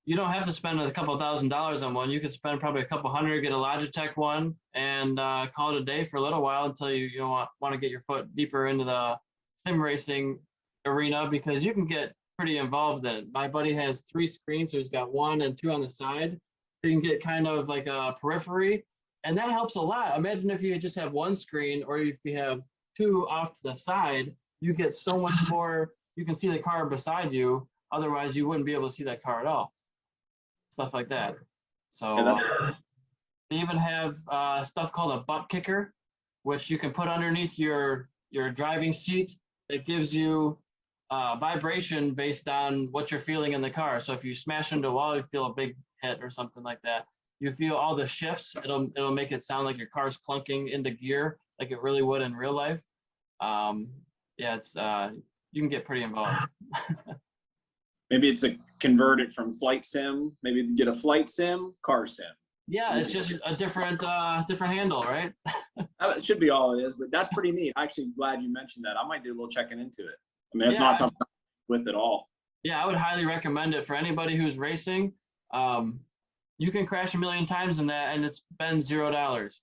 you don't have to spend a couple $1,000s on one. You could spend probably a couple hundred, get a Logitech one, and call it a day for a little while until you want to get your foot deeper into the sim racing arena, because you can get pretty involved in it. My buddy has 3 screens, so he's got 1 and 2 on the side. You can get kind of like a periphery, and that helps a lot. Imagine if you just have 1 screen, or if you have 2 off to the side, you get so much more. You can see the car beside you. Otherwise, you wouldn't be able to see that car at all. Stuff like that. So they even have stuff called a butt kicker, which you can put underneath your driving seat. It gives you vibration based on what you're feeling in the car. So if you smash into a wall, you feel a big hit or something like that. You feel all the shifts. It'll make it sound like your car's clunking into gear, like it really would in real life. Yeah, it's you can get pretty involved. Maybe it's a converted from flight sim. Maybe get a flight sim, car sim. Yeah, it's just a different handle, right? It should be all it is, but that's pretty neat. Actually, glad you mentioned that. I might do a little checking into it. I mean, it's not something with at all. Yeah, I would highly recommend it for anybody who's racing. You can crash a million times in that, and it's been $0.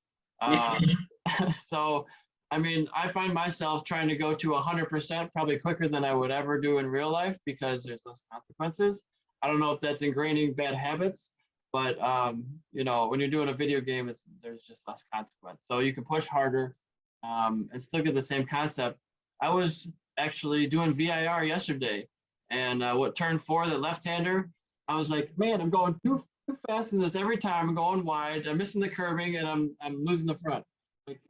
So, I mean, I find myself trying to go to 100% probably quicker than I would ever do in real life because there's less consequences. I don't know if that's ingraining bad habits, but when you're doing a video game, there's just less consequence. So you can push harder and still get the same concept. I was actually doing VIR yesterday, and what turn 4, the left-hander, I was like, man, I'm going too fast in this every time. I'm going wide. I'm missing the curbing, and I'm losing the front. Like,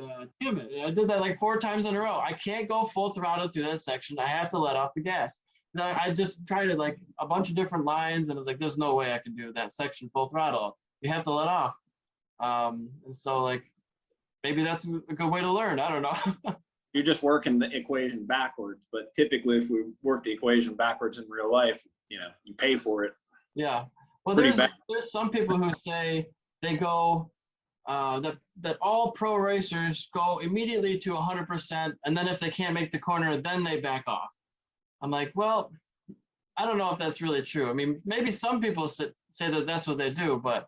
damn it! I did that like 4 times in a row. I can't go full throttle through that section. I have to let off the gas. I just tried it like a bunch of different lines, and I was like, there's no way I can do that section full throttle. You have to let off. And so like, maybe that's a good way to learn. I don't know. You're just working the equation backwards, but typically if we work the equation backwards in real life, you know, you pay for it. Yeah. Well, Pretty there's some people who say they go that all pro racers go immediately to 100%, and then if they can't make the corner, then they back off. I'm like, well, I don't know if that's really true. I mean, maybe some people say that that's what they do, but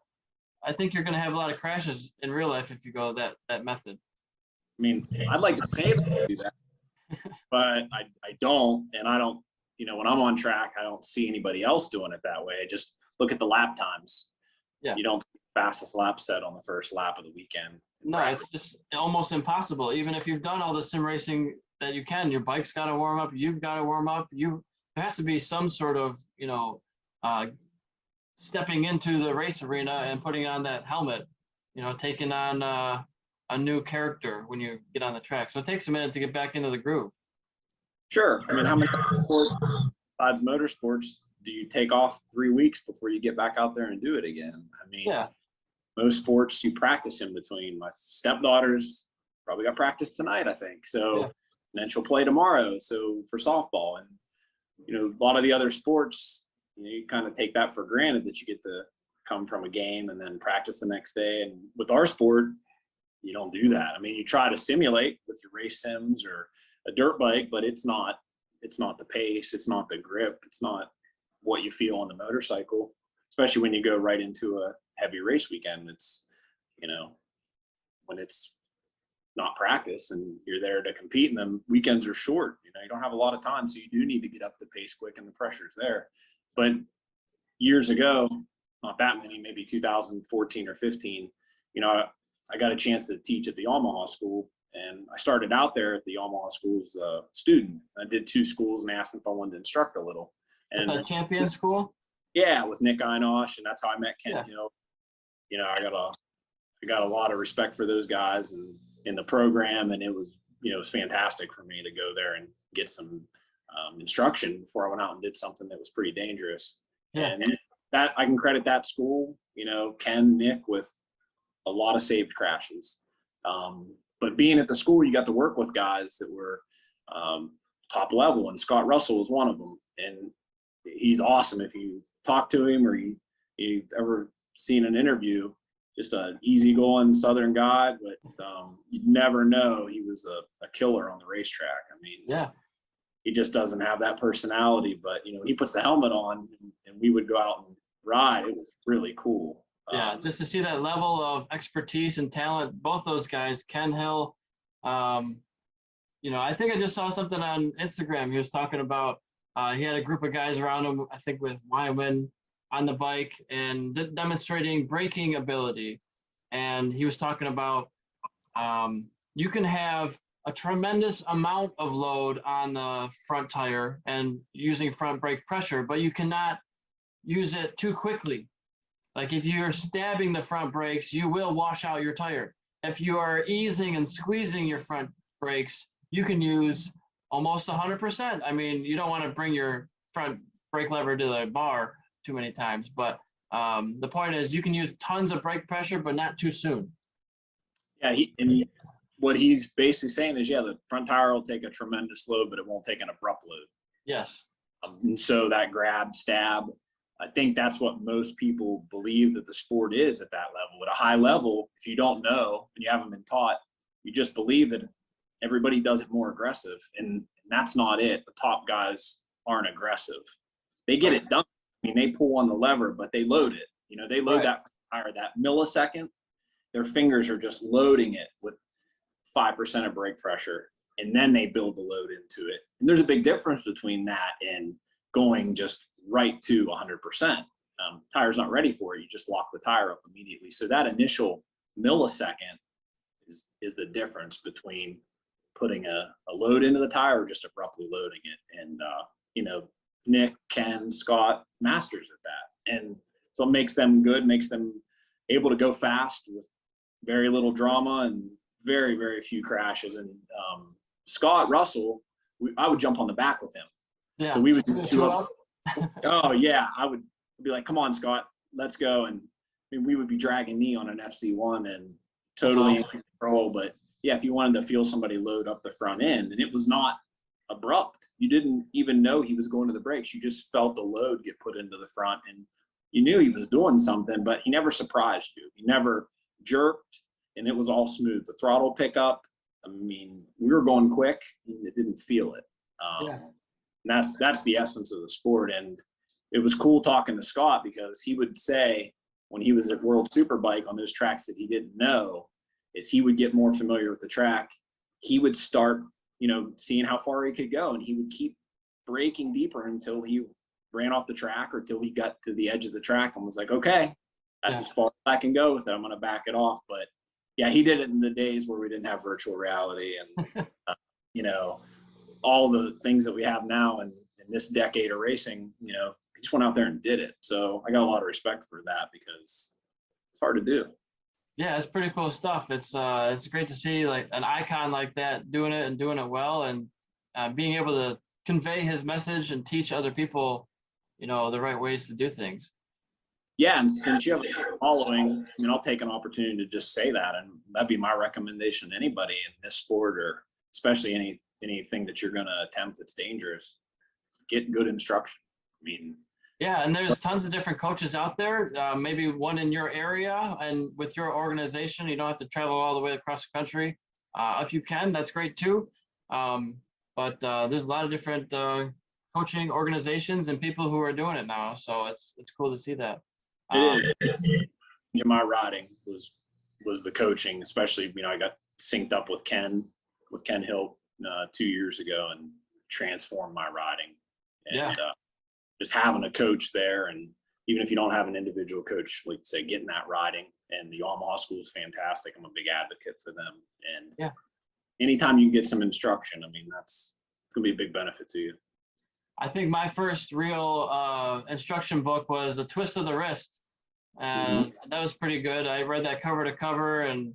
I think you're going to have a lot of crashes in real life if you go that method. I mean, I'd like to say that I do that, but I don't, and I don't, you know, when I'm on track, I don't see anybody else doing it that way. I just look at the lap times. Yeah. You don't see the fastest lap set on the first lap of the weekend. No, it's just almost impossible. Even if you've done all the sim racing that you can, your bike's got to warm up, you've got to warm up. There has to be some sort of, you know, stepping into the race arena and putting on that helmet, you know, taking on a new character when you get on the track. So it takes a minute to get back into the groove. Sure. I mean, how many sports besides motorsports do you take off 3 weeks before you get back out there and do it again? I mean, Yeah. Most sports you practice in between. My stepdaughter's probably got practice tonight, I think. So, Yeah. And then she'll play tomorrow. So for softball, and you know, a lot of the other sports, you know, you kind of take that for granted that you get to come from a game and then practice the next day. And with our sport, you don't do that. I mean, you try to simulate with your race sims or a dirt bike, but it's not the pace, it's not the grip, it's not what you feel on the motorcycle, especially when you go right into a heavy race weekend. It's, you know, when it's not practice and you're there to compete, and then weekends are short, you know, you don't have a lot of time. So you do need to get up the pace quick, and the pressure's there. But years ago, not that many, maybe 2014 or 15, you know, I got a chance to teach at the Omaha school, and I started out there at the Omaha school as a student. I did 2 schools and asked if I wanted to instruct a little. And At the champion school? yeah, with Nick Einosh, and that's how I met Ken Yeah. Hill. You know, I got a lot of respect for those guys and in the program, and it was fantastic for me to go there and get some instruction before I went out and did something that was pretty dangerous. Yeah. And that I can credit that school, you know, Ken, Nick, with a lot of saved crashes. But being at the school, you got to work with guys that were top level, and Scott Russell was one of them. And he's awesome. If you talk to him or you've ever seen an interview, just an easygoing Southern guy, but you'd never know he was a killer on the racetrack. I mean, Yeah. he just doesn't have that personality, but you know, he puts the helmet on and we would go out and ride. It was really cool. Yeah, just to see that level of expertise and talent, both those guys, Ken Hill, you know, I think I just saw something on Instagram. He was talking about, he had a group of guys around him, I think with Wyman on the bike, and demonstrating braking ability. And he was talking about, you can have a tremendous amount of load on the front tire and using front brake pressure, but you cannot use it too quickly. Like if you're stabbing the front brakes, you will wash out your tire. If you are easing and squeezing your front brakes, you can use almost 100%. I mean, you don't want to bring your front brake lever to the bar too many times, but the point is you can use tons of brake pressure, but not too soon. Yeah, what he's basically saying is, yeah, the front tire will take a tremendous load, but it won't take an abrupt load. Yes. And so that grab, stab, I think that's what most people believe that the sport is at that level. At a high level, if you don't know and you haven't been taught, you just believe that everybody does it more aggressive. And that's not it. The top guys aren't aggressive. They get it done. I mean, they pull on the lever, but they load it. You know, they load that tire, that millisecond, their fingers are just loading it with 5% of brake pressure, and then they build the load into it. And there's a big difference between that and going just right to 100%. Tire's not ready for it. You just lock the tire up immediately. So that initial millisecond is the difference between putting a load into the tire or just abruptly loading it. And, you know, Nick, Ken, Scott, masters at that. And so it makes them good, makes them able to go fast with very little drama and very, very few crashes. And Scott Russell, I would jump on the back with him. Yeah. So we would do 2 up. Oh yeah, I would be like, come on, Scott, let's go. And mean, we would be dragging knee on an FC1 and totally in control. But yeah, if you wanted to feel somebody load up the front end, and it was not abrupt, you didn't even know he was going to the brakes. You just felt the load get put into the front, and you knew he was doing something, but he never surprised you. He never jerked, and it was all smooth. The throttle pickup, I mean, we were going quick, and it didn't feel it. And that's the essence of the sport. And it was cool talking to Scott, because he would say when he was at World Superbike on those tracks that he didn't know, is he would get more familiar with the track. He would start, seeing how far he could go, and he would keep braking deeper until he ran off the track or till he got to the edge of the track and was like, okay, that's as far as I can go with it. I'm going to back it off. But yeah, he did it in the days where we didn't have virtual reality and, all the things that we have now in this decade of racing, he just went out there and did it. So I got a lot of respect for that, because it's hard to do. Yeah, it's pretty cool stuff. It's great to see like an icon like that doing it and doing it well, and being able to convey his message and teach other people, the right ways to do things. Yeah, and since you have a following, I'll take an opportunity to just say that, and that'd be my recommendation to anybody in this sport, or especially anything that you're going to attempt that's dangerous. Get good instruction. Yeah, and there's tons of different coaches out there. Maybe one in your area, and with your organization, you don't have to travel all the way across the country. If you can, that's great too. But there's a lot of different coaching organizations and people who are doing it now. So it's cool to see that. It is. My riding was the coaching, especially, I got synced up with Ken Hill 2 years ago, and transformed my riding. And just having a coach there, and even if you don't have an individual coach, like say, getting that riding, and the Yamaha school is fantastic. I'm a big advocate for them. And anytime you can get some instruction, that's gonna be a big benefit to you. I think my first real instruction book was The Twist of the Wrist, and that was pretty good. I read that cover to cover and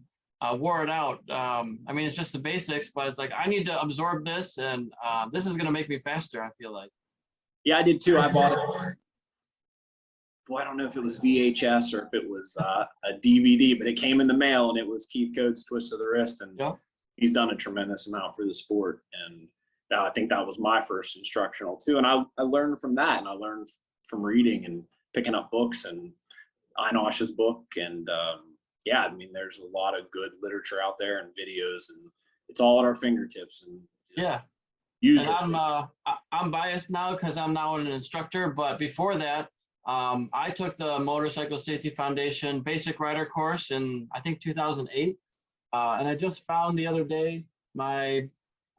wore it out. It's just the basics, but it's like, I need to absorb this, and this is gonna make me faster, I feel like. Yeah, I did too. I bought it. Boy, I don't know if it was VHS or if it was a DVD, but it came in the mail, and it was Keith Coates' Twist of the Wrist, and he's done a tremendous amount for the sport. And I think that was my first instructional too. And I learned from that, and I learned from reading and picking up books, and Einosh's book. And there's a lot of good literature out there and videos, and it's all at our fingertips. And use it. I'm biased now because I'm now an instructor, but before that, I took the Motorcycle Safety Foundation Basic Rider course in, I think, 2008. And I just found the other day my,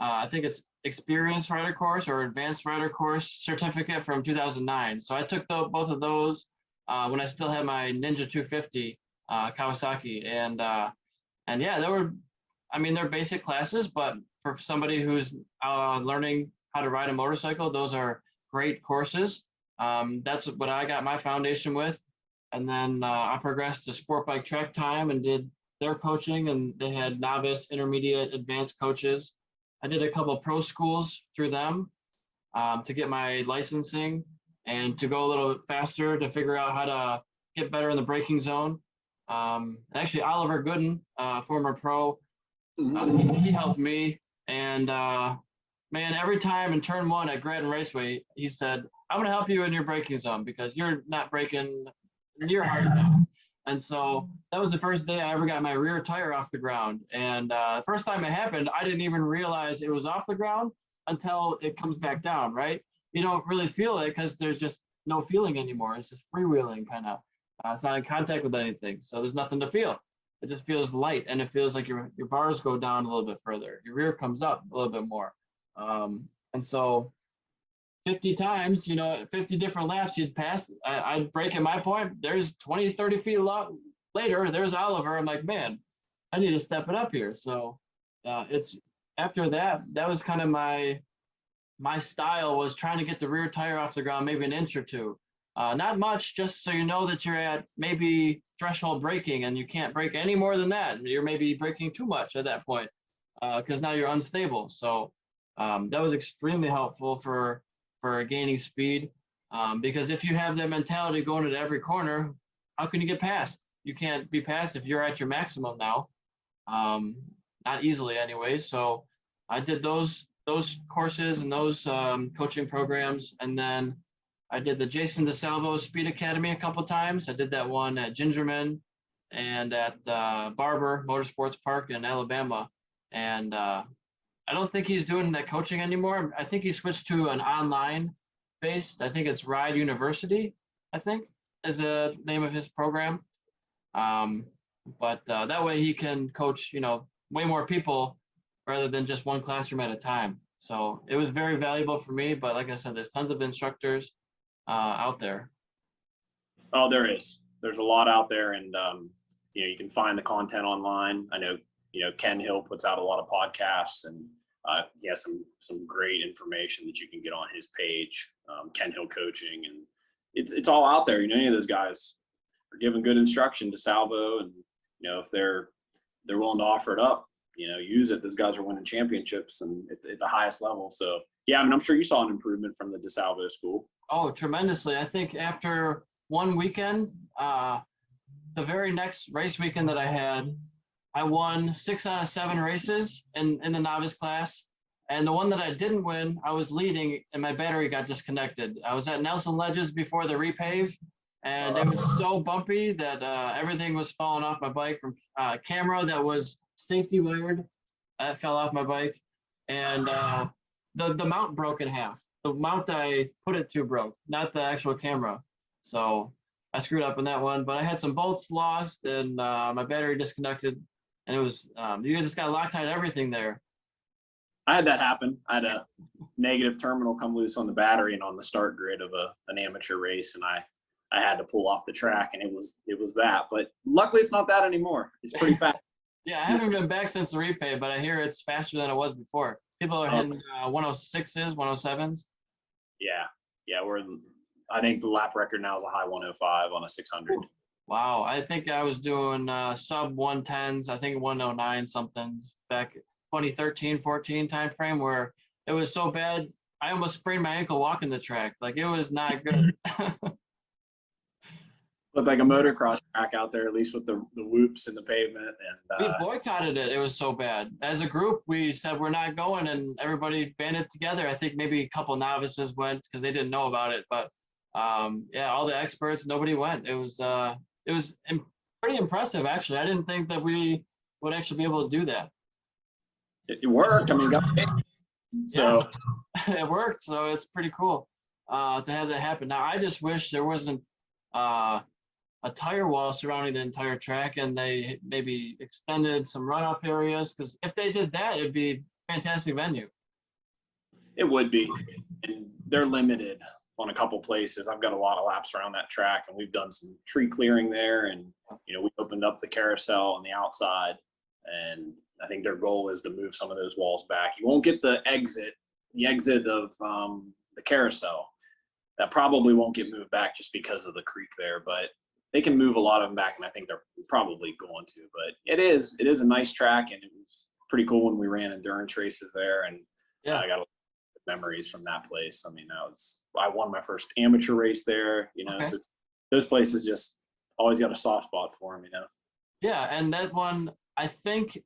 I think it's Experienced Rider course or Advanced Rider course certificate from 2009. So I took both of those when I still had my Ninja 250 Kawasaki. And they're basic classes, but for somebody who's learning how to ride a motorcycle, those are great courses. That's what I got my foundation with. And then I progressed to Sport Bike Track Time and did their coaching, and they had novice, intermediate, advanced coaches. I did a couple of pro schools through them to get my licensing and to go a little faster, to figure out how to get better in the braking zone. Actually, Oliver Gooden, former pro, he helped me. And man, every time in turn one at Grattan Raceway, he said, I'm gonna help you in your braking zone because you're not braking near hard enough. And so that was the first day I ever got my rear tire off the ground. And the first time it happened, I didn't even realize it was off the ground until it comes back down, right? You don't really feel it because there's just no feeling anymore. It's just freewheeling kind of. It's not in contact with anything. So there's nothing to feel. It just feels light, and it feels like your bars go down a little bit further. Your rear comes up a little bit more. And so 50 times, 50 different laps you'd pass, I'd break at my point. There's 20, 30 feet later, there's Oliver. I'm like, man, I need to step it up here. So it's after that was kind of my style, was trying to get the rear tire off the ground, maybe an inch or two. Not much, just so you know that you're at maybe threshold braking and you can't brake any more than that. You're maybe braking too much at that point because now you're unstable. So that was extremely helpful for gaining speed because if you have that mentality going into every corner, how can you get past? you can't be passive. You're at your maximum now. Not easily anyways. So I did those courses and those coaching programs. And then I did the Jason DeSalvo Speed Academy a couple times. I did that one at Gingerman and at Barber Motorsports Park in Alabama. And I don't think he's doing that coaching anymore. I think he switched to an online based, I think it's Ride University, I think is the name of his program. But that way he can coach, way more people rather than just one classroom at a time. So it was very valuable for me. But like I said, there's tons of instructors out there. Oh, there is. There's a lot out there, and you can find the content online. I know, Ken Hill puts out a lot of podcasts, and he has some great information that you can get on his page, Ken Hill Coaching, and it's all out there. Any of those guys are giving good instruction to Salvo, and if they're willing to offer it up, use it. Those guys are winning championships and at the highest level. So yeah, I'm sure you saw an improvement from the DeSalvo school. Oh, tremendously. I think after one weekend, the very next race weekend that I had, I won 6 out of 7 races in the novice class. And the one that I didn't win, I was leading and my battery got disconnected. I was at Nelson Ledges before the repave, and it was so bumpy that everything was falling off my bike from camera that was safety wired. That fell off my bike. And the mount broke in half. The mount I put it to broke, not the actual camera. So I screwed up on that one, but I had some bolts lost and my battery disconnected, and it was, you just got Loctite everything there. I had that happen. I had a negative terminal come loose on the battery and on the start grid of an amateur race, and I had to pull off the track, and it was that. But luckily, it's not that anymore. It's pretty fast. Yeah, I haven't been back since the repay, but I hear it's faster than it was before. People are hitting 106s, 107s. Yeah. I think the lap record now is a high 105 on a 600. Wow, I think I was doing sub 110s. I think 109 somethings back 2013, 14 timeframe, where it was so bad I almost sprained my ankle walking the track. Like, it was not good. Looked like a motocross track out there, at least with the whoops in the pavement. And we boycotted it. It was so bad. As a group, we said we're not going, and everybody banded together. I think maybe a couple novices went because they didn't know about it, but yeah, all the experts, nobody went. It was pretty impressive, actually. I didn't think that we would actually be able to do that. It worked. I mean, so yeah, it worked. So it's pretty cool to have that happen. Now, I just wish there wasn't a tire wall surrounding the entire track, and they maybe extended some runoff areas, because if they did that, it'd be a fantastic venue. It would be, and they're limited on a couple places. I've got a lot of laps around that track, and we've done some tree clearing there, and we opened up the carousel on the outside, and I think their goal is to move some of those walls back. You won't get the exit of the carousel. That probably won't get moved back just because of the creek there, but they can move a lot of them back, and I think they're probably going to. But it is a nice track, and it was pretty cool when we ran endurance races there, and yeah, I got a lot of memories from that place. I mean, I won my first amateur race there, Okay. So those places just always got a soft spot for them, Yeah, and that one, I think,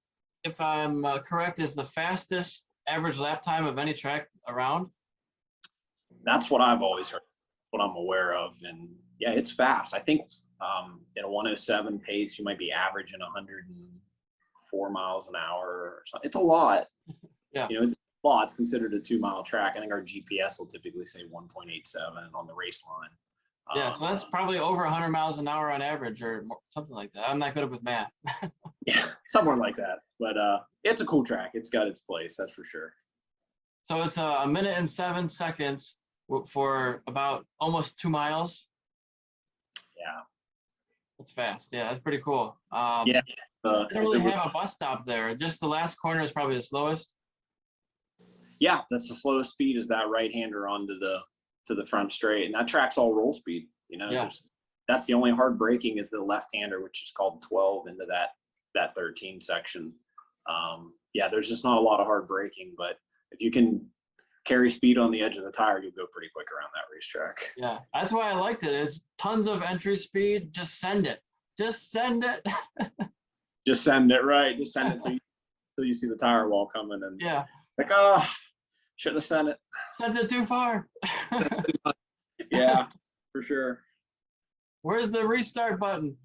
if I'm correct, is the fastest average lap time of any track around. That's what I've always heard, what I'm aware of. And yeah, it's fast. I think in a 107 pace, you might be averaging 104 miles an hour or something. It's a lot. Yeah. It's a lot. It's considered a 2-mile track. I think our GPS will typically say 1.87 on the race line. Yeah, so that's probably over 100 miles an hour on average, or something like that. I'm not good with math. Yeah, somewhere like that. But it's a cool track. It's got its place, that's for sure. So it's 1 minute and 7 seconds for about almost 2 miles. Yeah. That's fast. Yeah, that's pretty cool. Yeah. They don't really have a bus stop there. Just the last corner is probably the slowest. Yeah, that's the slowest speed, is that right-hander onto the front straight, and that track's all roll speed. Yeah. That's the only hard braking is the left-hander, which is called 12 into that 13 section. Yeah, there's just not a lot of hard braking, but if you can carry speed on the edge of the tire, you'll go pretty quick around that racetrack. Yeah, that's why I liked it. It's tons of entry speed. Just send it. Just send it. Just send it, right? Just send it till you see the tire wall coming, and Yeah. like, oh, shouldn't have sent it. Sent it too far. Yeah, for sure. Where's the restart button?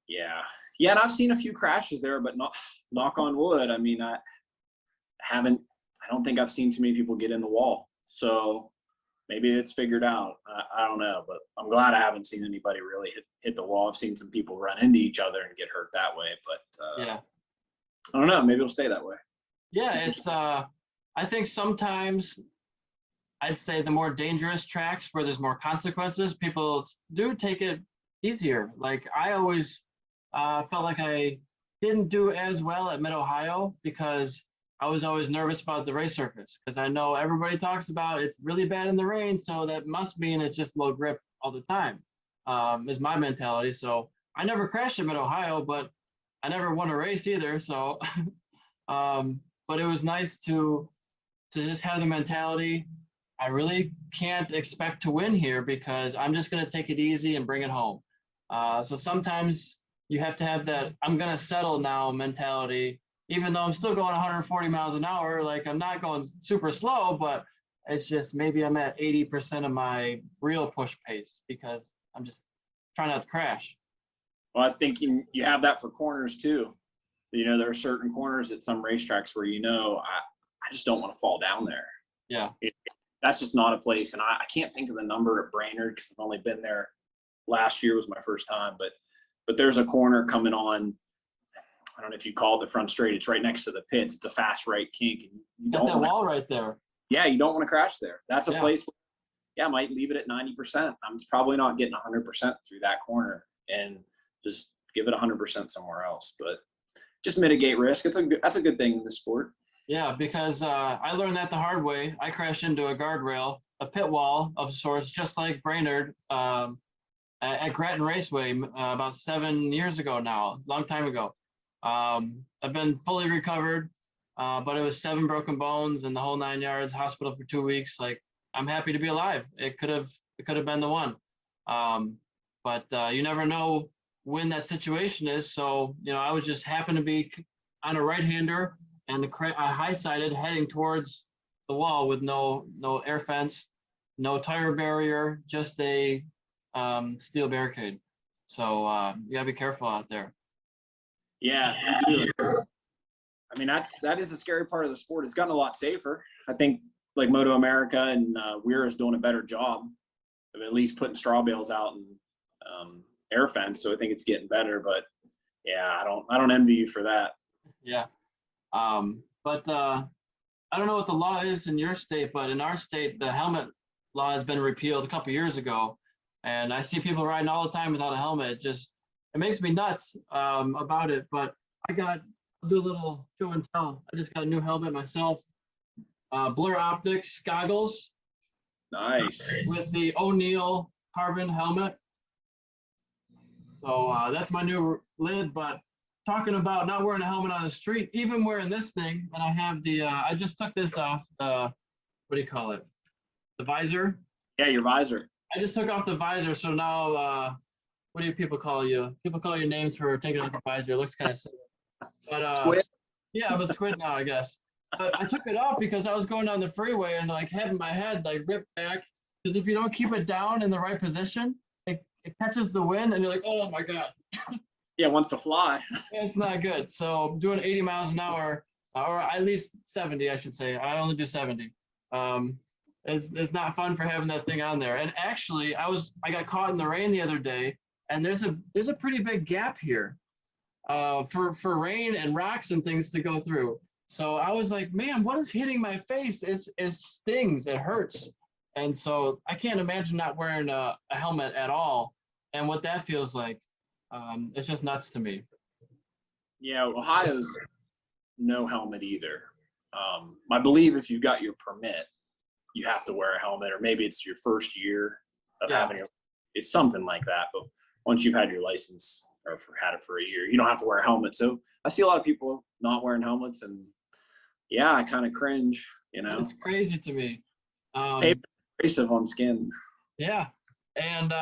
Yeah, and I've seen a few crashes there, but not, knock on wood. I mean, I don't think I've seen too many people get in the wall. So maybe it's figured out. I don't know, but I'm glad I haven't seen anybody really hit the wall. I've seen some people run into each other and get hurt that way, but Yeah. I don't know. Maybe it'll stay that way. Yeah, it's I think sometimes I'd say the more dangerous tracks where there's more consequences, people do take it easier. Like I always felt like I didn't do as well at Mid-Ohio because I was always nervous about the race surface because I know everybody talks about it's really bad in the rain, so that must mean it's just low grip all the time, is my mentality. So I never crashed at Mid-Ohio, but I never won a race either. So, but it was nice to just have the mentality. I really can't expect to win here because I'm just going to take it easy and bring it home. So sometimes you have to have that I'm going to settle now mentality, even though I'm still going 140 miles an hour. Like I'm not going super slow, but it's just maybe I'm at 80% of my real push pace because I'm just trying not to crash. Well, I think you have that for corners too. You know, there are certain corners at some racetracks where, you know, I just don't want to fall down there. Yeah. That's just not a place. And I can't think of the number at Brainerd because I've only been there. Last year was my first time, but there's a corner coming on. I don't know if you call it the front straight. It's right next to the pits. It's a fast right kink. And you Got that wall right there. Yeah, you don't want to crash there. That's a Yeah. place where, yeah, I might leave it at 90%. I'm probably not getting 100% through that corner and just give it 100% somewhere else. But just mitigate risk. That's a good thing in this sport. Yeah, because I learned that the hard way. I crashed into a guardrail, a pit wall of sorts, just like Brainerd at Grattan Raceway about 7 years ago now, a long time ago. I've been fully recovered, but it was 7 broken bones and the whole 9 yards, hospital for 2 weeks. Like, I'm happy to be alive. It could have been the one. But you never know when that situation is. So, you know, I was just happened to be on a right-hander and I high-sided heading towards the wall with no air fence, no tire barrier, just a steel barricade. So you gotta be careful out there. Yeah, you do. I mean, that is the scary part of the sport. It's gotten a lot safer. I think like Moto America and Weir is doing a better job of at least putting straw bales out and air fence. So I think it's getting better. But yeah, I don't envy you for that. Yeah. But I don't know what the law is in your state, but in our state, the helmet law has been repealed a couple years ago. And I see people riding all the time without a helmet. It makes me nuts about it. But I'll do a little show and tell. I just got a new helmet myself. Blur Optics goggles. Nice. With the O'Neill carbon helmet. So that's my new lid. But talking about not wearing a helmet on the street, even wearing this thing, and I have the, I just took this off, what do you call it? The visor? Yeah, your visor. I just took off the visor, so now, what do people call you? People call you names for taking off the visor. It looks kind of silly. But Squid? yeah, I'm a squid now, I guess. But I took it off because I was going down the freeway and like having my head like ripped back. Because if you don't keep it down in the right position, it catches the wind and you're like, oh my God. Yeah, it wants to fly. It's not good. So doing 80 miles an hour, or at least 70, I should say. I only do 70. It's not fun for having that thing on there. And actually, I got caught in the rain the other day, and there's a pretty big gap here for rain and rocks and things to go through. So I was like, man, what is hitting my face? It stings. It hurts. And so I can't imagine not wearing a helmet at all and what that feels like. It's just nuts to me. Yeah, Ohio's no helmet either. I believe if you've got your permit, you have to wear a helmet, or maybe it's your first year of having it. It's something like that. But once you've had your license or had it for a year, you don't have to wear a helmet. So I see a lot of people not wearing helmets, and yeah, I kind of cringe. You know, it's crazy to me. abrasive on skin. Yeah, And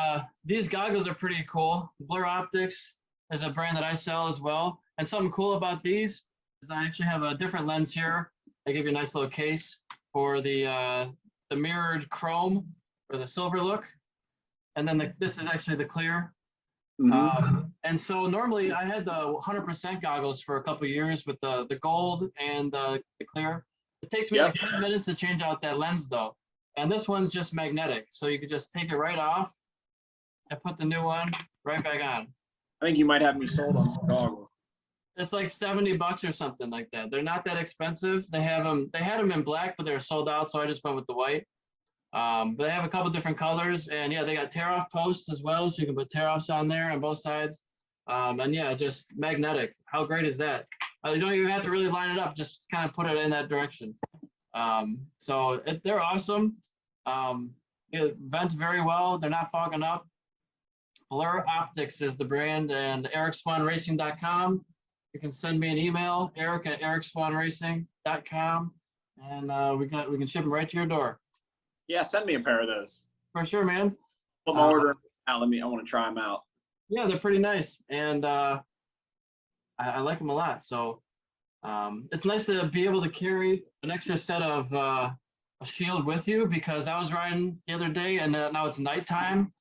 these goggles are pretty cool. Blur Optics is a brand that I sell as well. And something cool about these is I actually have a different lens here. I give you a nice little case for the mirrored chrome or the silver look. And then this is actually the clear. And so normally I had the 100% goggles for a couple of years with the gold and the clear. It takes me like 10 minutes to change out that lens though. And this one's just magnetic. So you could just take it right off and put the new one right back on. I think you might have me sold on some goggles. It's like $70 or something like that. They're not that expensive. They had them in black, but they're sold out. So I just went with the white. But they have a couple different colors, and yeah, they got tear-off posts as well, so you can put tear-offs on there on both sides. And yeah, just magnetic. How great is that? You don't even have to really line it up; just kind of put it in that direction. So they're awesome. It vents very well. They're not fogging up. Blur Optics is the brand, and EricSwannRacing.com. You can send me an email, eric@ericswanracing.com, and we can ship them right to your door. Yeah, send me a pair of those. For sure, man. Put my order out. I want to try them out. Yeah, they're pretty nice, and I like them a lot. So it's nice to be able to carry an extra set of a shield with you, because I was riding the other day, and now it's nighttime.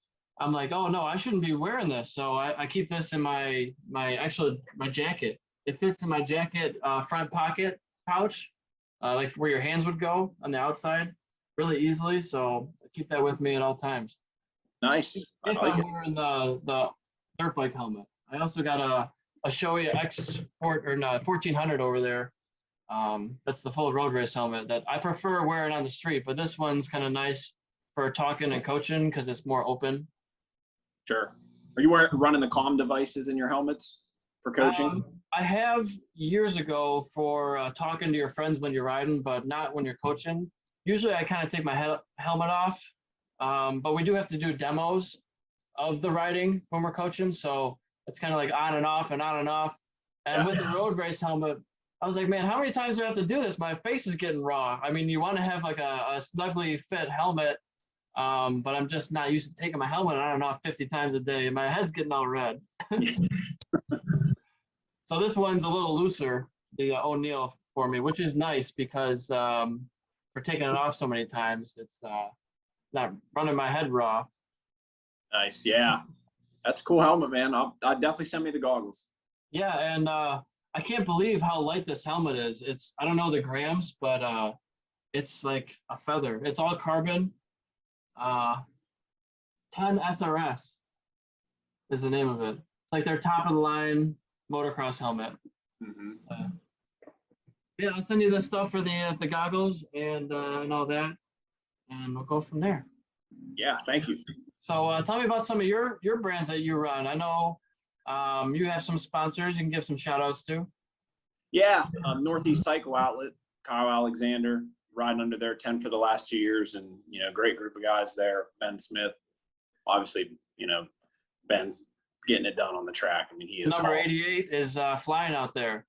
I'm like, oh no, I shouldn't be wearing this. So I keep this in my jacket. It fits in my jacket front pocket pouch, like where your hands would go on the outside, really easily. So I keep that with me at all times. Nice. If I'm wearing the dirt bike helmet. I also got a Shoei X 1400 over there. That's the full road race helmet that I prefer wearing on the street, but this one's kind of nice for talking and coaching because it's more open. Sure. Are you running the comm devices in your helmets for coaching? I have years ago for talking to your friends when you're riding, but not when you're coaching. Usually I kind of take my helmet off, but we do have to do demos of the riding when we're coaching. So it's kind of like on and off and on and off. And with the road race helmet, I was like, man, how many times do I have to do this? My face is getting raw. I mean, you want to have like a snugly fit helmet, but I'm just not used to taking my helmet on and off 50 times a day. My head's getting all red. So this one's a little looser, the O'Neill for me, which is nice because for taking it off so many times, it's not running my head raw. Nice. Yeah. That's a cool helmet, man. I'll definitely send me the goggles. Yeah, and I can't believe how light this helmet is. I don't know the grams, but it's like a feather. It's all carbon. 10 SRS is the name of it. It's like their top of the line motocross helmet. Yeah, I'll send you the stuff for the goggles and all that, and we'll go from there. Yeah, thank you. So tell me about some of your brands that you run. I know you have some sponsors you can give some shout outs to. Yeah, Northeast Cycle Outlet, Kyle Alexander, riding under their tent for the last 2 years, and great group of guys there. Ben Smith, obviously, Ben's getting it done on the track. I mean, he is number 88 is flying out there.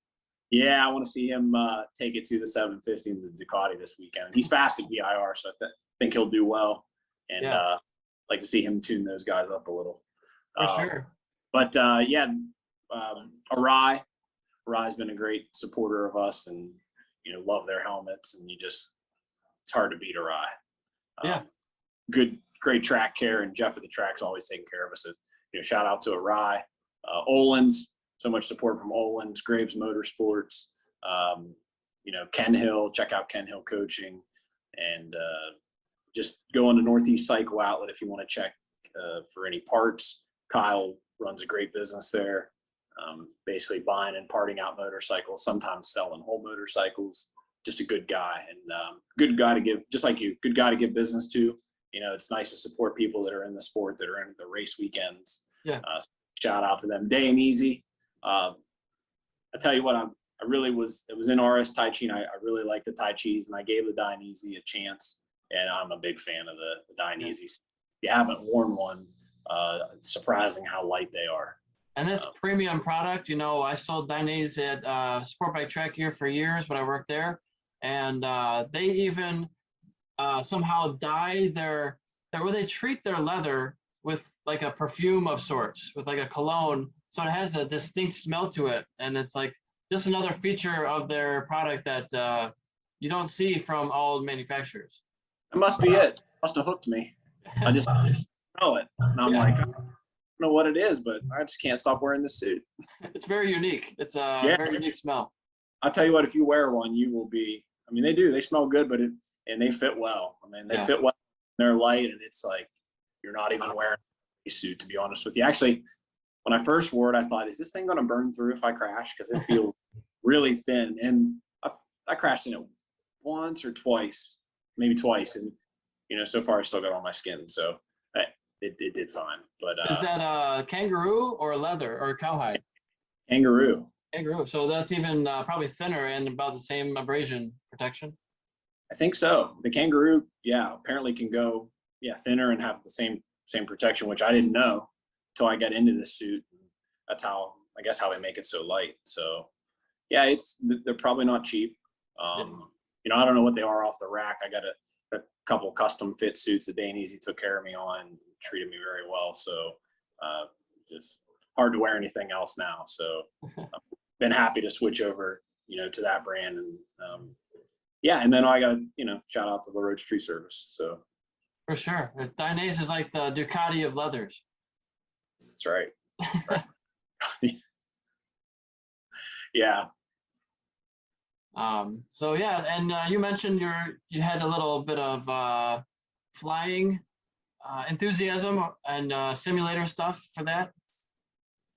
Yeah, I want to see him take it to the 750 in the Ducati this weekend. He's fast at VIR, so I think he'll do well, and like to see him tune those guys up a little. For sure. But Arai's been a great supporter of us, and love their helmets, and it's hard to beat Arai. Great track care, and Jeff at the track's always taking care of us. So, shout out to Arai, Olin's, so much support from Olin's, Graves Motorsports, Ken Hill. Check out Ken Hill Coaching, and just go on to Northeast Cycle Outlet if you want to check for any parts. Kyle runs a great business there, basically buying and parting out motorcycles, sometimes selling whole motorcycles. Just a good guy, and good guy to give, just like you, good guy to give business to. It's nice to support people that are in the sport, that are in the race weekends. Yeah. Shout out to them. Day and Easy. I tell you what, it was in RS Tai Chi, and I really like the Tai Chis, and I gave the Dainese a chance, and I'm a big fan of the Dainese. If you haven't worn one, it's surprising how light they are. And it's premium product. I sold Dainese at Sport Bike Track here for years when I worked there, and they even somehow dye where they treat their leather with like a perfume of sorts, with like a cologne. So it has a distinct smell to it. And it's like just another feature of their product that you don't see from all manufacturers. That must be it. Must have hooked me. I just smell it. And I'm like, I don't know what it is, but I just can't stop wearing this suit. It's very unique. It's a very unique smell. I'll tell you what, if you wear one, you will be, I mean, they smell good, but and they fit well. I mean, they fit well. They're light, and it's like, you're not even wearing a suit, to be honest with you. Actually, when I first wore it, I thought, is this thing going to burn through if I crash? Because it feels really thin. And I crashed in it once or twice, maybe twice. And, so far I still got all my skin. So it did fine. But is that kangaroo or leather or cowhide? Kangaroo. Kangaroo. So that's even probably thinner and about the same abrasion protection. I think so. The kangaroo, apparently can go, thinner and have the same protection, which I didn't know until I got into this suit. That's how they make it so light. So they're probably not cheap. I don't know what they are off the rack. I got a couple custom fit suits that Dane Easy took care of me on, and treated me very well. So just hard to wear anything else now. So I've been happy to switch over, to that brand. And and then I got, shout out to LaRoche Tree Service. So for sure. Dainese is like the Ducati of leathers. that's right. Yeah. So and you mentioned you had a little bit of flying enthusiasm and simulator stuff for that,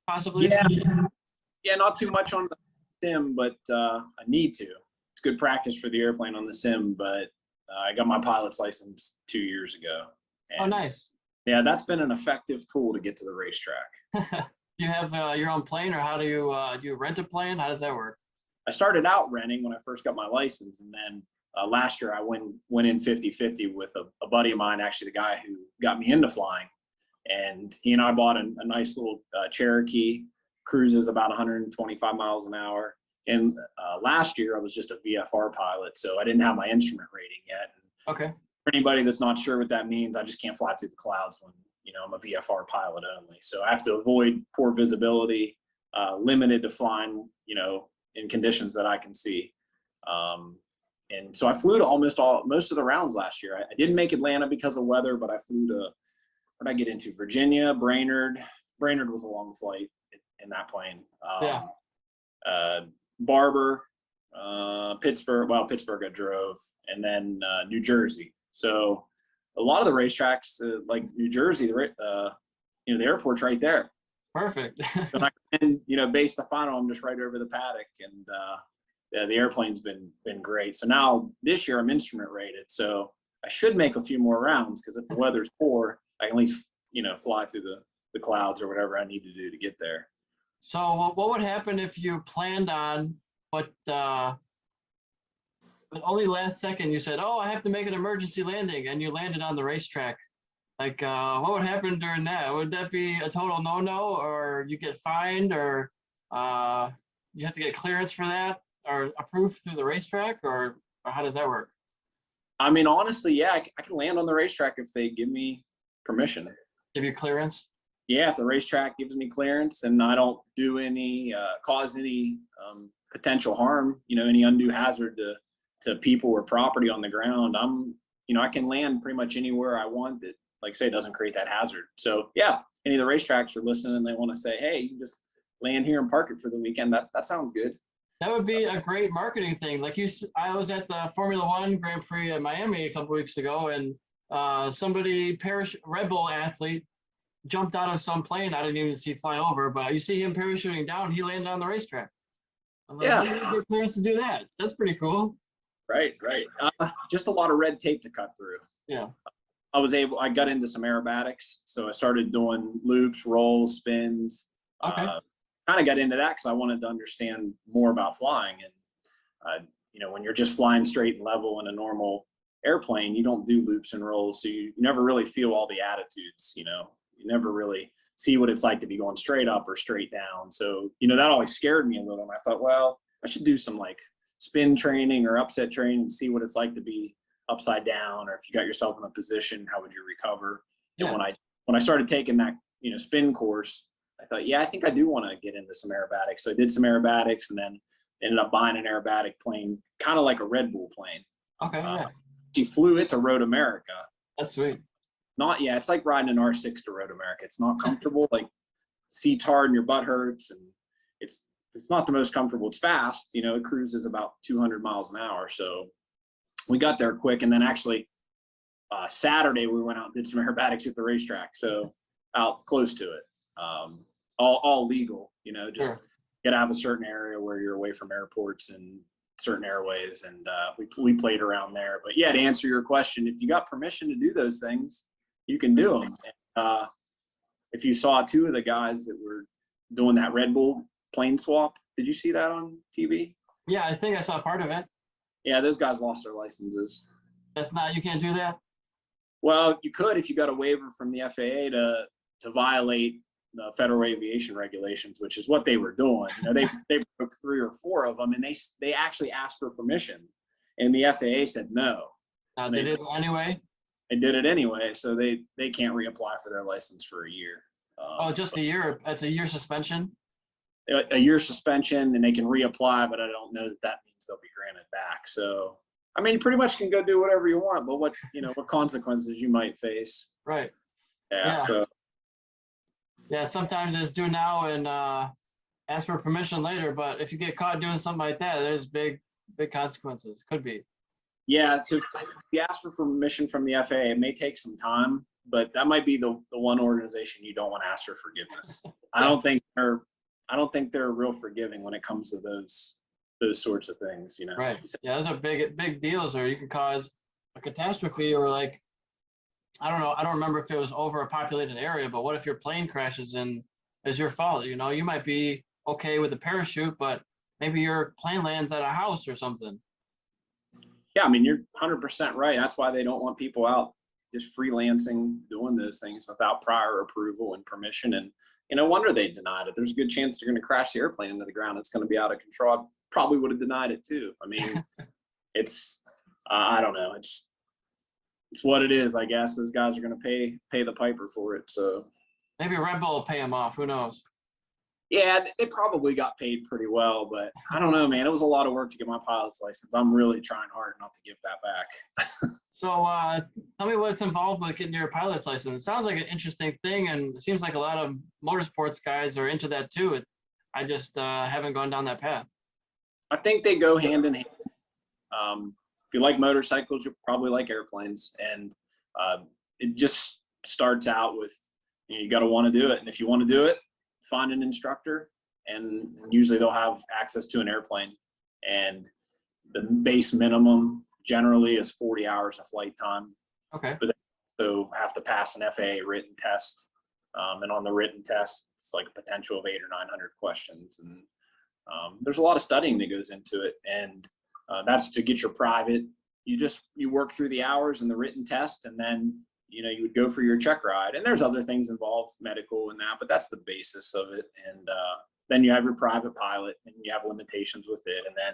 possibly. Yeah, not too much on the sim, but I need to. It's good practice for the airplane on the sim, but I got my pilot's license 2 years ago. Oh, nice. Yeah, that's been an effective tool to get to the racetrack. You have your own plane, or how do you rent a plane? How does that work? I started out renting when I first got my license, and then last year I went in 50-50 with a buddy of mine, actually the guy who got me into flying, and he and I bought a nice little Cherokee. Cruises about 125 miles an hour. And last year I was just a VFR pilot, so I didn't have my instrument rating yet. Okay. For anybody that's not sure what that means, I just can't fly through the clouds when I'm a VFR pilot only. So I have to avoid poor visibility, limited to flying in conditions that I can see. And so I flew to most of the rounds last year. I didn't make Atlanta because of weather, but I flew to, where'd I get into? Virginia, Brainerd. Brainerd was a long flight in that plane. Barber, Pittsburgh. Well, Pittsburgh I drove, and then New Jersey. So a lot of the racetracks, like New Jersey, the airport's right there. Perfect. So base the final, I'm just right over the paddock, and the airplane's been great. So now this year I'm instrument rated, so I should make a few more rounds, because if the weather's poor, I can at least fly through the clouds or whatever I need to do to get there. So what would happen if you planned on, but only last second you said, oh, I have to make an emergency landing, and you landed on the racetrack? Like, what would happen during that? Would that be a total no-no, or you get fined, or you have to get clearance for that, or approved through the racetrack, or how does that work? I mean, honestly, I can land on the racetrack if they give me permission. Give you clearance? Yeah, if the racetrack gives me clearance and I don't do cause any potential harm, any undue hazard to people or property on the ground, I can land pretty much anywhere I want that, like say, doesn't create that hazard. So yeah, any of the racetracks are listening and they want to say, hey, you can just land here and park it for the weekend. That sounds good. That would be a great marketing thing. Like I was at the Formula One Grand Prix at Miami a couple weeks ago, and somebody Red Bull athlete jumped out of some plane I didn't even see fly over, but you see him parachuting down, he landed on the racetrack. I'm like, how did you get clearance to do that? That's pretty cool. Right. Just a lot of red tape to cut through. Yeah. I got into some aerobatics, so I started doing loops, rolls, spins. Okay. Kind of got into that because I wanted to understand more about flying. And, when you're just flying straight and level in a normal airplane, you don't do loops and rolls, so you never really feel all the attitudes, You never really see what it's like to be going straight up or straight down. So, that always scared me a little. And I thought, well, I should do some like spin training or upset training and see what it's like to be upside down, or if you got yourself in a position, how would you recover? Yeah. And when I when I started taking that, spin course, I thought, yeah, I think I do want to get into some aerobatics. So I did some aerobatics and then ended up buying an aerobatic plane, kind of like a Red Bull plane. Okay, yeah. She flew it to Road America. That's sweet. It's like riding an R6 to Road America. It's not comfortable. Like, seat's hard and your butt hurts, and it's not the most comfortable. It's fast, it cruises about 200 miles an hour. So we got there quick. And then actually Saturday we went out and did some aerobatics at the racetrack. So out close to it, all legal, just Sure. get out of a certain area where you're away from airports and certain airways. And we played around there. But yeah, to answer your question, if you got permission to do those things, you can do them. And, if you saw two of the guys that were doing that Red Bull plane swap, did you see that on TV? Yeah, I think I saw part of it. Yeah, those guys lost their licenses. You can't do that? Well, you could if you got a waiver from the FAA to violate the federal aviation regulations, which is what they were doing. They broke 3 or 4 of them, and they actually asked for permission, and the FAA said no. They did it anyway? They did it anyway, so they can't reapply for their license for a year. Just a year? It's a year suspension? A year suspension, and they can reapply, but I don't know that means they'll be granted back. So, I mean, you pretty much can go do whatever you want, but what consequences you might face. Right. Yeah. So. Yeah, sometimes it's do now and ask for permission later, but if you get caught doing something like that, there's big consequences. Could be. Yeah, so if you ask for permission from the FAA, it may take some time, but that might be the one organization you don't want to ask for forgiveness. I don't think they're real forgiving when it comes to those sorts of things, Right. Yeah, those are big deals, or you can cause a catastrophe, or like, I don't know. I don't remember if it was over a populated area, but what if your plane crashes and it's your fault? You might be okay with the parachute, but maybe your plane lands at a house or something. Yeah, I mean, you're 100% right. That's why they don't want people out just freelancing, doing those things without prior approval and permission. And no wonder they denied it. There's a good chance they're going to crash the airplane into the ground. It's going to be out of control. I probably would have denied it too. I mean, it's I don't know. It's what it is, I guess. Those guys are going to pay the piper for it. So maybe Red Bull will pay them off. Who knows? Yeah, they probably got paid pretty well, but I don't know, man. It was a lot of work to get my pilot's license. I'm really trying hard not to give that back. So tell me what's involved with getting your pilot's license. It sounds like an interesting thing, and it seems like a lot of motorsports guys are into that too. I just haven't gone down that path. I think they go hand in hand. If you like motorcycles, you'll probably like airplanes. And it just starts out with, you got to want to do it. And if you want to do it, find an instructor, and usually they'll have access to an airplane. And the base minimum generally is 40 hours of flight time. Okay. But they also have to pass an FAA written test. And on the written test, it's like a potential of 800 or 900 questions. And there's a lot of studying that goes into it. And that's to get your private. You work through the hours and the written test, and then you would go for your check ride. And there's other things involved, medical and that, but that's the basis of it. And then you have your private pilot, and you have limitations with it. And then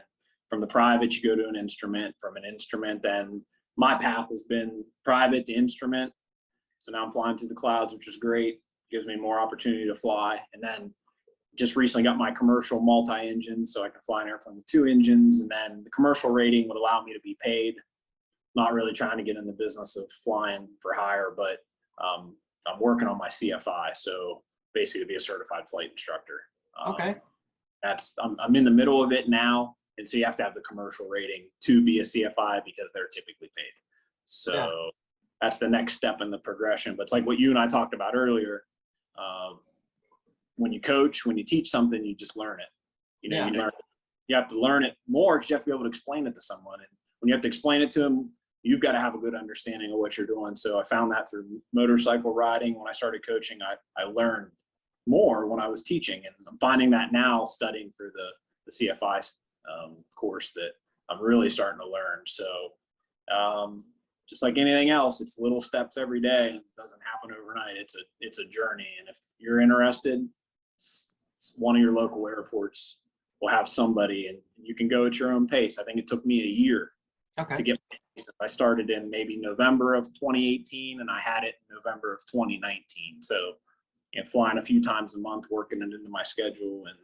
from the private, you go to an instrument. From an instrument, then my path has been private to instrument. So now I'm flying through the clouds, which is great. Gives me more opportunity to fly. And then just recently got my commercial multi-engine, so I can fly an airplane with 2 engines. And then the commercial rating would allow me to be paid. Not really trying to get in the business of flying for hire, but I'm working on my CFI. So basically to be a certified flight instructor. Okay. I'm in the middle of it now. And so you have to have the commercial rating to be a CFI because they're typically paid. So that's the next step in the progression. But it's like what you and I talked about earlier. When you coach, when you teach something, you just learn it. You have to learn it more because you have to be able to explain it to someone. And when you have to explain it to them, you've got to have a good understanding of what you're doing. So I found that through motorcycle riding. When I started coaching, I learned more when I was teaching. And I'm finding that now studying for the CFI course that I'm really starting to learn. So just like anything else, it's little steps every day. It doesn't happen overnight. It's a journey. And if you're interested, it's one of your local airports will have somebody, and you can go at your own pace. I think it took me a year to get I started in maybe November of 2018, and I had it in November of 2019. So, flying a few times a month, working it into my schedule, and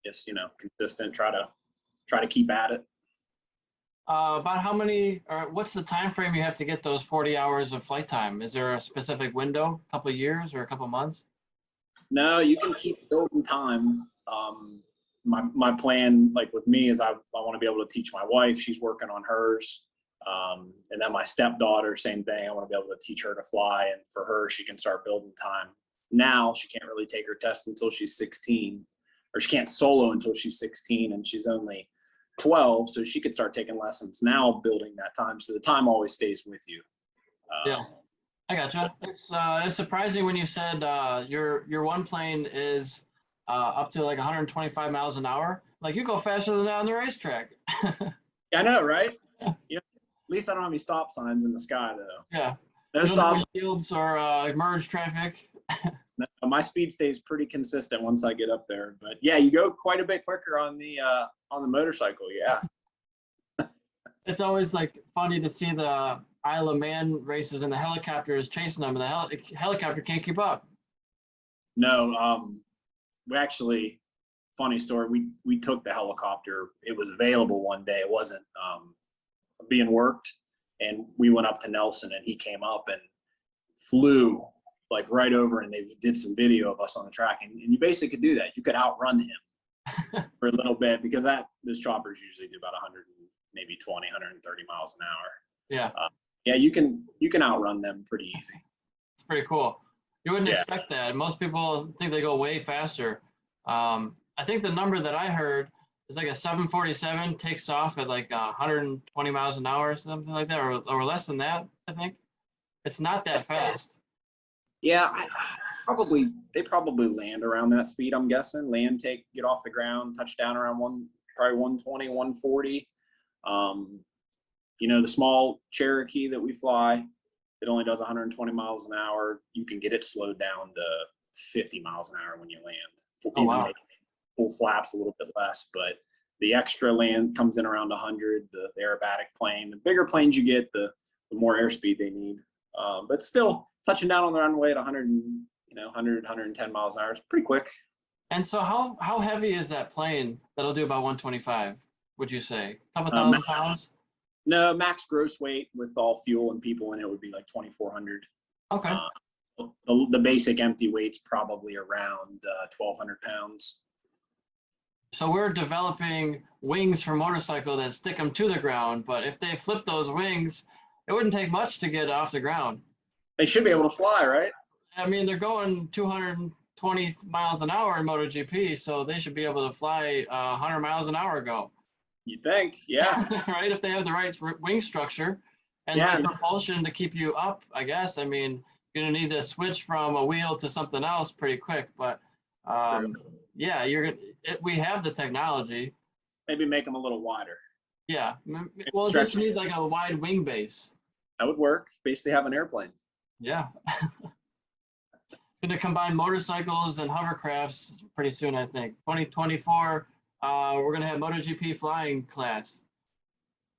just consistent. Try to keep at it. About how many, or what's the time frame you have to get those 40 hours of flight time? Is there a specific window, a couple of years or a couple of months? No, you can keep building time. My plan, like with me, is I want to be able to teach my wife. She's working on hers. And then my stepdaughter, same thing. I want to be able to teach her to fly. And for her, she can start building time. Now she can't really take her test until she's 16, or she can't solo until she's 16, and she's only 12. So she could start taking lessons now, building that time. So the time always stays with you. Yeah, I gotcha. It's surprising when you said your one plane is up to like 125 miles an hour. Like, you go faster than that on the racetrack. I know, right? At least I don't have any stop signs in the sky, though. Yeah. No No stop. shields or merge traffic. No, my speed stays pretty consistent once I get up there. But yeah, you go quite a bit quicker on the motorcycle. Yeah. It's always like funny to see the Isle of Man races and the helicopter is chasing them, and the helicopter can't keep up. No, we actually, funny story. We took the helicopter. It was available one day. It wasn't being worked, and we went up to Nelson, and he came up and flew like right over, and they did some video of us on the track, and you basically could do that. You could outrun him for a little bit, because those choppers usually do about 100, maybe 20, 130 miles an hour. Yeah. Yeah, you can outrun them pretty easy. It's pretty cool. You wouldn't expect that. Most people think they go way faster. I think the number that I heard is like a 747 takes off at like 120 miles an hour or something like that, or less than that, I think. It's not that fast. Yeah, they probably land around that speed, I'm guessing. Get off the ground, touch down around probably 120, 140. The small Cherokee that we fly, it only does 120 miles an hour. You can get it slowed down to 50 miles an hour when you land. Oh, wow. Full flaps a little bit less, but the extra land comes in around 100. The aerobatic plane, the bigger planes you get, the more airspeed they need. But still, touching down on the runway at 100, 110 miles an hour is pretty quick. And so how heavy is that plane that'll do about 125, would you say? A couple thousand pounds? No, max gross weight with all fuel and people in it would be like 2,400. Okay. The basic empty weight's probably around 1,200 pounds. So we're developing wings for motorcycle that stick them to the ground, but if they flip those wings, it wouldn't take much to get off the ground. They should be able to fly, right? I mean, they're going 220 miles an hour in MotoGP, so they should be able to fly 100 miles an hour ago. You think? Yeah. Right? If they have the right wing structure and the right propulsion to keep you up, I guess. I mean, you're going to need to switch from a wheel to something else pretty quick, but yeah, we have the technology. Maybe make them a little wider. Yeah. Well, it just needs like a wide wing base. That would work. Basically have an airplane. Yeah. Going to combine motorcycles and hovercrafts pretty soon, I think. 2024, we're going to have MotoGP flying class.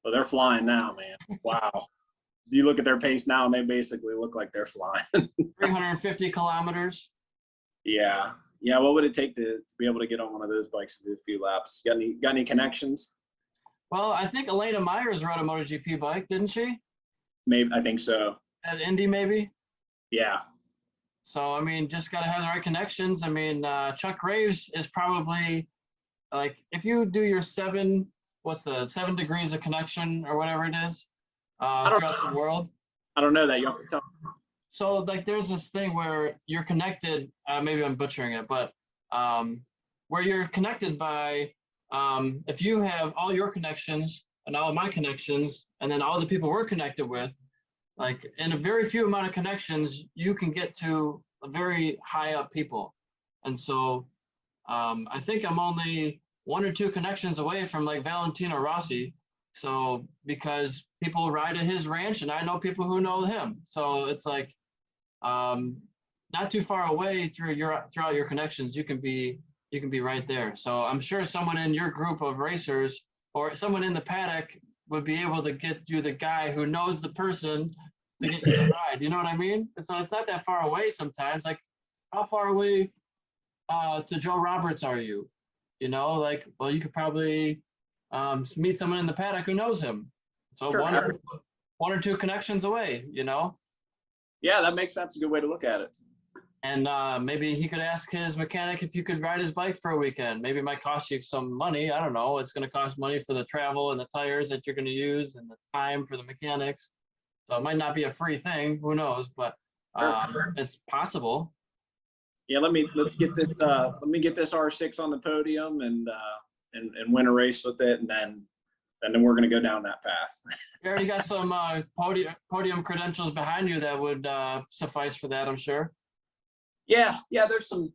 Well, they're flying now, man. Wow. You look at their pace now, and they basically look like they're flying. 350 kilometers. Yeah. Yeah. What would it take to be able to get on one of those bikes and do a few laps? Got any connections? Well, I think Elena Myers rode a MotoGP bike, didn't she? Maybe. I think so. At Indy, maybe? Yeah. So, I mean, just got to have the right connections. I mean, Chuck Graves is probably like, if you do your 7 degrees of connection or whatever it is throughout the world. I don't know that. You have to tell me. So, like, there's this thing where you're connected, maybe I'm butchering it, but where you're connected by, if you have all your connections and all of my connections, and then all the people we're connected with, like in a very few amount of connections, you can get to a very high up people. And so I think I'm only 1 or 2 connections away from like Valentino Rossi. So because people ride at his ranch and I know people who know him. So it's like not too far away throughout your connections, you can be right there. So I'm sure someone in your group of racers or someone in the paddock would be able to get you the guy who knows the person to get you the ride. You know what I mean? And so it's not that far away sometimes. Like, how far away to Joe Roberts are you? You know, like, well, you could probably meet someone in the paddock who knows him. So Sure. one or two connections away, you know? Yeah, that makes sense. A good way to look at it. And maybe he could ask his mechanic if you could ride his bike for a weekend. Maybe it might cost you some money. I don't know. It's going to cost money for the travel and the tires that you're going to use and the time for the mechanics. So it might not be a free thing. Who knows? But it's possible. Yeah, let's get this let me get this R6 on the podium and win a race with it, and then we're going to go down that path. You already got some podium credentials behind you that would suffice for that, I'm sure. Yeah, there's some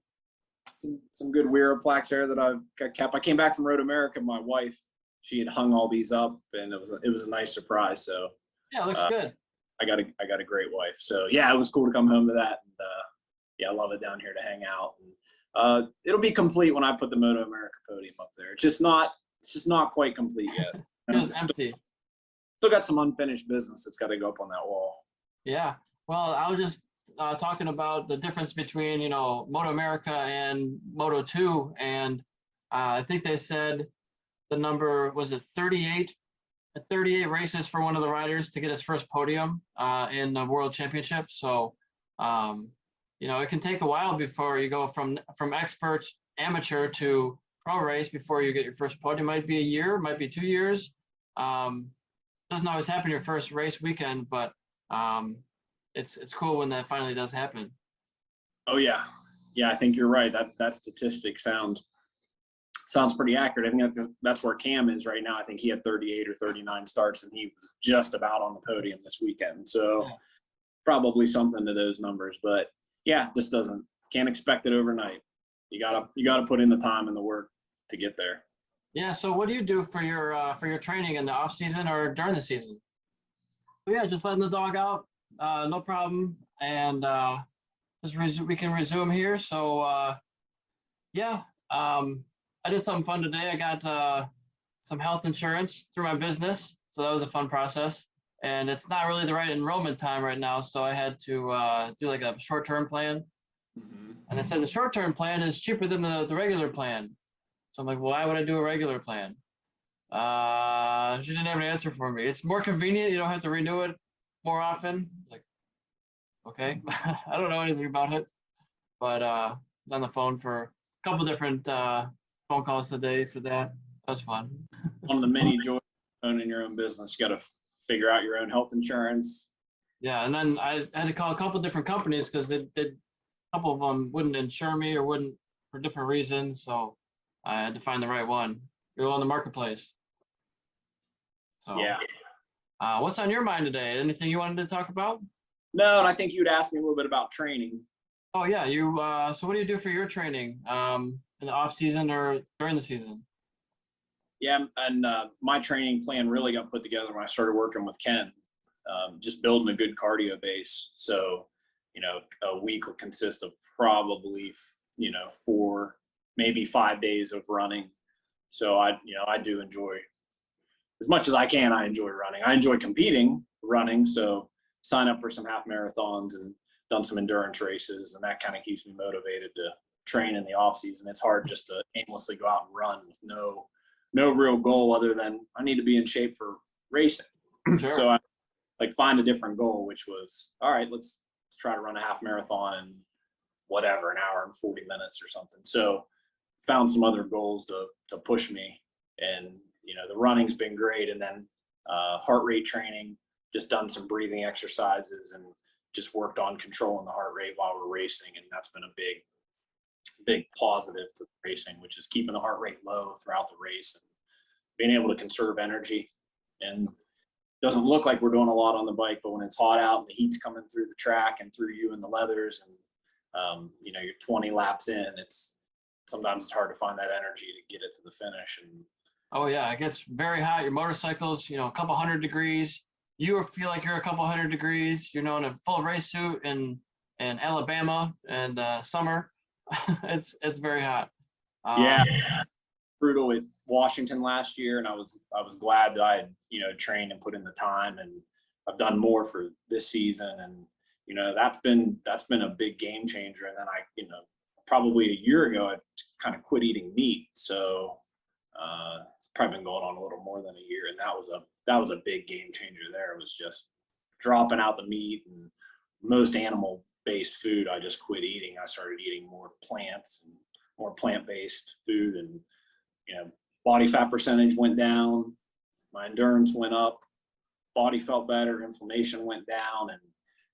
good Wera plaques there that I've kept. I came back from Road America. My wife, she had hung all these up, and it was a nice surprise. So yeah, it looks good. I got a great wife. So yeah, it was cool to come home to that. And yeah, I love it down here to hang out. And it'll be complete when I put the Moto America podium up there. It's just not quite complete yet. It was empty. Still got some unfinished business that's got to go up on that wall. Yeah. Well, I was just talking about the difference between, you know, Moto America and Moto 2. And I think they said the number, was it 38 races for one of the riders to get his first podium in the World Championship. So, you know, it can take a while before you go from expert amateur to pro race before you get your first podium. Might be a year, might be 2 years. Doesn't always happen your first race weekend, but it's cool when that finally does happen. Oh yeah, I think you're right. That statistic sounds pretty accurate. I think that's where Cam is right now. I think he had 38 or 39 starts, and he was just about on the podium this weekend. So yeah, probably something to those numbers. But yeah, just can't expect it overnight. You gotta put in the time and the work to get there. Yeah. So what do you do for your training in the off season or during the season? Well, yeah, just letting the dog out, no problem, and we can resume here. So yeah, I did something fun today. I got some health insurance through my business, so that was a fun process. And it's not really the right enrollment time right now, so I had to do like a short-term plan. Mm-hmm. And I said the short-term plan is cheaper than the regular plan. So I'm like, well, why would I do a regular plan? She didn't have an answer for me. It's more convenient. You don't have to renew it more often. Like, okay, I don't know anything about it, but on the phone for a couple different phone calls today for that. That was fun. One of the many joys of owning your own business. You got to figure out your own health insurance. Yeah, and then I had to call a couple different companies because a couple of them wouldn't insure me or wouldn't for different reasons. So I had to find the right one. Go on the marketplace. So yeah. What's on your mind today? Anything you wanted to talk about? No, and I think you'd ask me a little bit about training. Oh yeah, you. So what do you do for your training in the off season or during the season? Yeah, and my training plan really got put together when I started working with Ken, just building a good cardio base. So, you know, a week will consist of probably, 4, maybe 5 days of running. So I do enjoy, as much as I can, I enjoy running. I enjoy competing running. So sign up for some half marathons and done some endurance races, and that kind of keeps me motivated to train in the off season. It's hard just to aimlessly go out and run with no real goal other than I need to be in shape for racing. Sure. So I find a different goal, which was, all right, let's try to run a half marathon in whatever, an hour and 40 minutes or something. So found some other goals to push me, and the running's been great. And then heart rate training, just done some breathing exercises and just worked on controlling the heart rate while we're racing. And that's been a big positive to racing, which is keeping the heart rate low throughout the race and being able to conserve energy. And it doesn't look like we're doing a lot on the bike, but when it's hot out and the heat's coming through the track and through you and the leathers, and you're 20 laps in, sometimes it's hard to find that energy to get it to the finish. And oh yeah, it gets very hot. Your motorcycle's a couple hundred degrees. You feel like you're a couple hundred degrees. In a full race suit in Alabama and summer. It's very hot. Yeah, brutal. Washington last year, and I was glad that I had, trained and put in the time, and I've done more for this season. And, that's been a big game changer. And then probably a year ago, I kind of quit eating meat. So it's probably been going on a little more than a year. And that was a big game changer there. It was just dropping out the meat and most animal-based food. I just quit eating. I started eating more plants and more plant-based food, and, body fat percentage went down. My endurance went up. Body felt better. Inflammation went down. And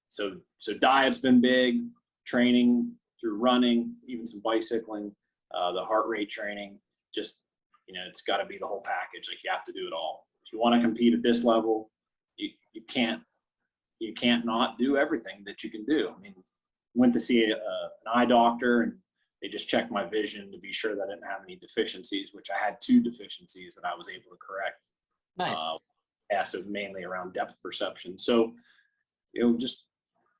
so diet's been big, training through running, even some bicycling, the heart rate training, just, it's got to be the whole package. Like, you have to do it all. If you want to compete at this level, you can't not do everything that you can do. I mean, went to see an eye doctor, and they just checked my vision to be sure that I didn't have any deficiencies, which I had 2 deficiencies that I was able to correct. Nice. So mainly around depth perception. So, just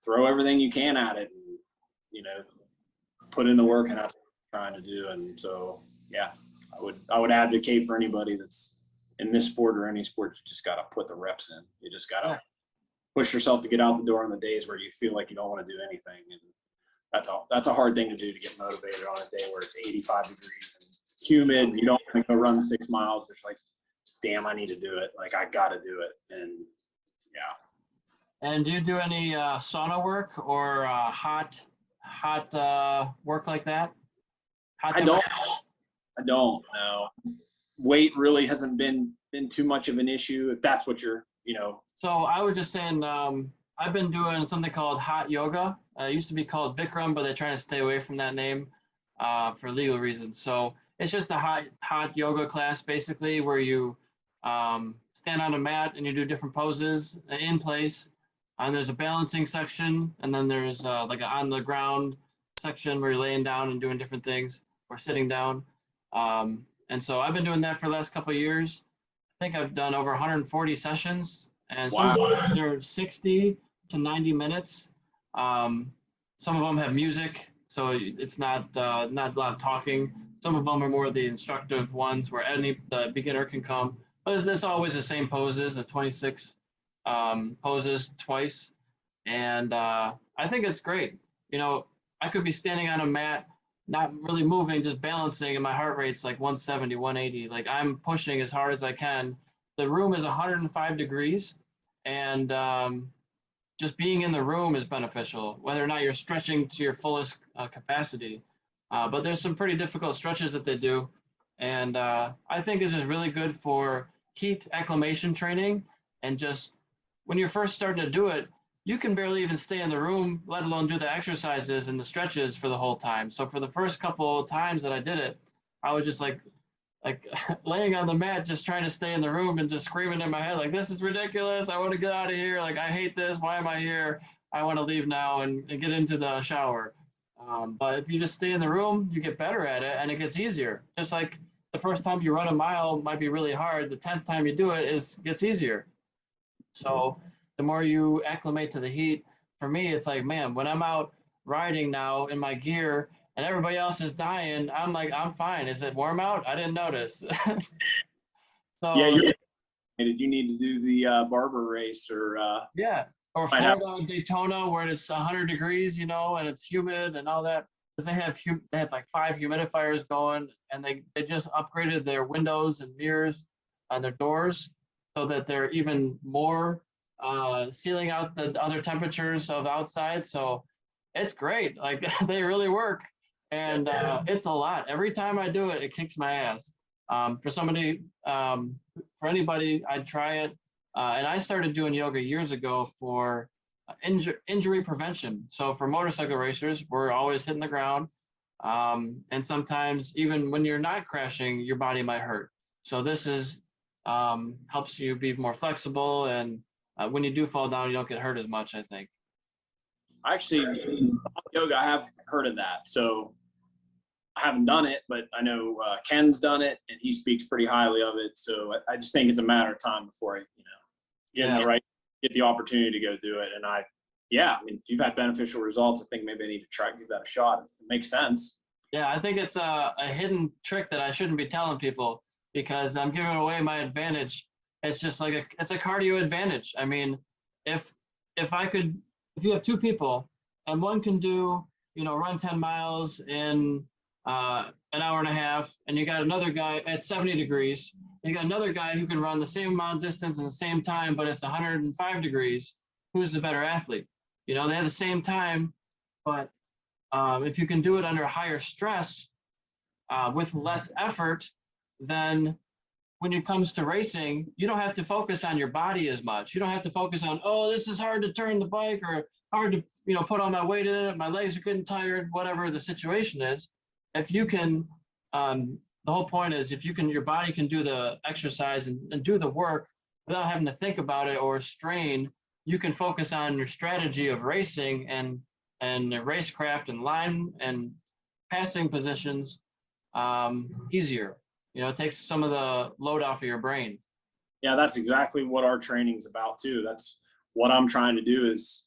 throw everything you can at it, and, put in the work, and that's what I'm trying to do. And so, yeah, I would advocate for anybody that's in this sport or any sport, you just got to put the reps in. You just got to push yourself to get out the door on the days where you feel like you don't want to do anything. And that's a hard thing to do, to get motivated on a day where it's 85 degrees and humid, and you don't want to go run 6 miles. It's like, damn, I need to do it. Like, I got to do it. And yeah. And do you do any sauna work or hot work like that? I don't know. Weight really hasn't been too much of an issue, if that's what you're, So I was just saying, I've been doing something called hot yoga. It used to be called Bikram, but they're trying to stay away from that name for legal reasons. So it's just a hot yoga class, basically, where you stand on a mat and you do different poses in place. And there's a balancing section, and then there's like an on the ground section where you're laying down and doing different things, or sitting down. And so I've been doing that for the last couple of years. I think I've done over 140 sessions, and some of them are 60 to 90 minutes. Some of them have music, so it's not a lot of talking. Some of them are more the instructive ones where any beginner can come, but it's always the same poses, the 26 poses twice. And I think it's great. I could be standing on a mat, not really moving, just balancing, and my heart rate's like 170, 180. Like, I'm pushing as hard as I can. The room is 105 degrees, and just being in the room is beneficial, whether or not you're stretching to your fullest capacity. But there's some pretty difficult stretches that they do. And I think this is really good for heat acclimation training. And just when you're first starting to do it, you can barely even stay in the room, let alone do the exercises and the stretches for the whole time. So for the first couple of times that I did it, I was just like laying on the mat, just trying to stay in the room and just screaming in my head, like, this is ridiculous. I want to get out of here. Like, I hate this. Why am I here? I want to leave now and get into the shower. But if you just stay in the room, you get better at it, and it gets easier. Just like the first time you run a mile might be really hard. The 10th time you do it gets easier. So the more you acclimate to the heat, for me, it's like, man, when I'm out riding now in my gear and everybody else is dying, I'm like, I'm fine. Is it warm out? I didn't notice. So Yeah, did you need to do the Barber race or? Yeah, or Florida, Daytona, where it's 100 degrees, and it's humid and all that. Because they had like 5 humidifiers going, and they just upgraded their windows and mirrors on their doors so that they're even more sealing out the other temperatures of outside. So it's great. Like, they really work. And it's a lot. Every time I do it, it kicks my ass. For anybody, I'd try it. And I started doing yoga years ago for injury prevention. So for motorcycle racers, we're always hitting the ground. And sometimes even when you're not crashing, your body might hurt. So this helps you be more flexible. And when you do fall down, you don't get hurt as much, I think. Actually, yoga, I have heard of that. So I haven't done it, but I know Ken's done it, and he speaks pretty highly of it. So I just think it's a matter of time before I, get the opportunity to go do it. And I mean, if you've had beneficial results, I think maybe I need to give that a shot. It makes sense. Yeah, I think it's a hidden trick that I shouldn't be telling people. because I'm giving away my advantage. It's just like it's a cardio advantage. I mean, if you have two people and one can do, run 10 miles in an hour and a half, and you got another guy at 70 degrees, you got another guy who can run the same amount of distance in the same time, but it's 105 degrees, who's the better athlete? They have the same time, but if you can do it under higher stress with less effort, then when it comes to racing, you don't have to focus on your body as much. You don't have to focus on, oh, this is hard to turn the bike, or hard to, put all my weight in it. My legs are getting tired, whatever the situation is. If you can, the whole point is if you can, your body can do the exercise and do the work without having to think about it or strain, you can focus on your strategy of racing and racecraft and line and passing positions easier. It takes some of the load off of your brain. Yeah, that's exactly what our training's about too. That's what I'm trying to do is,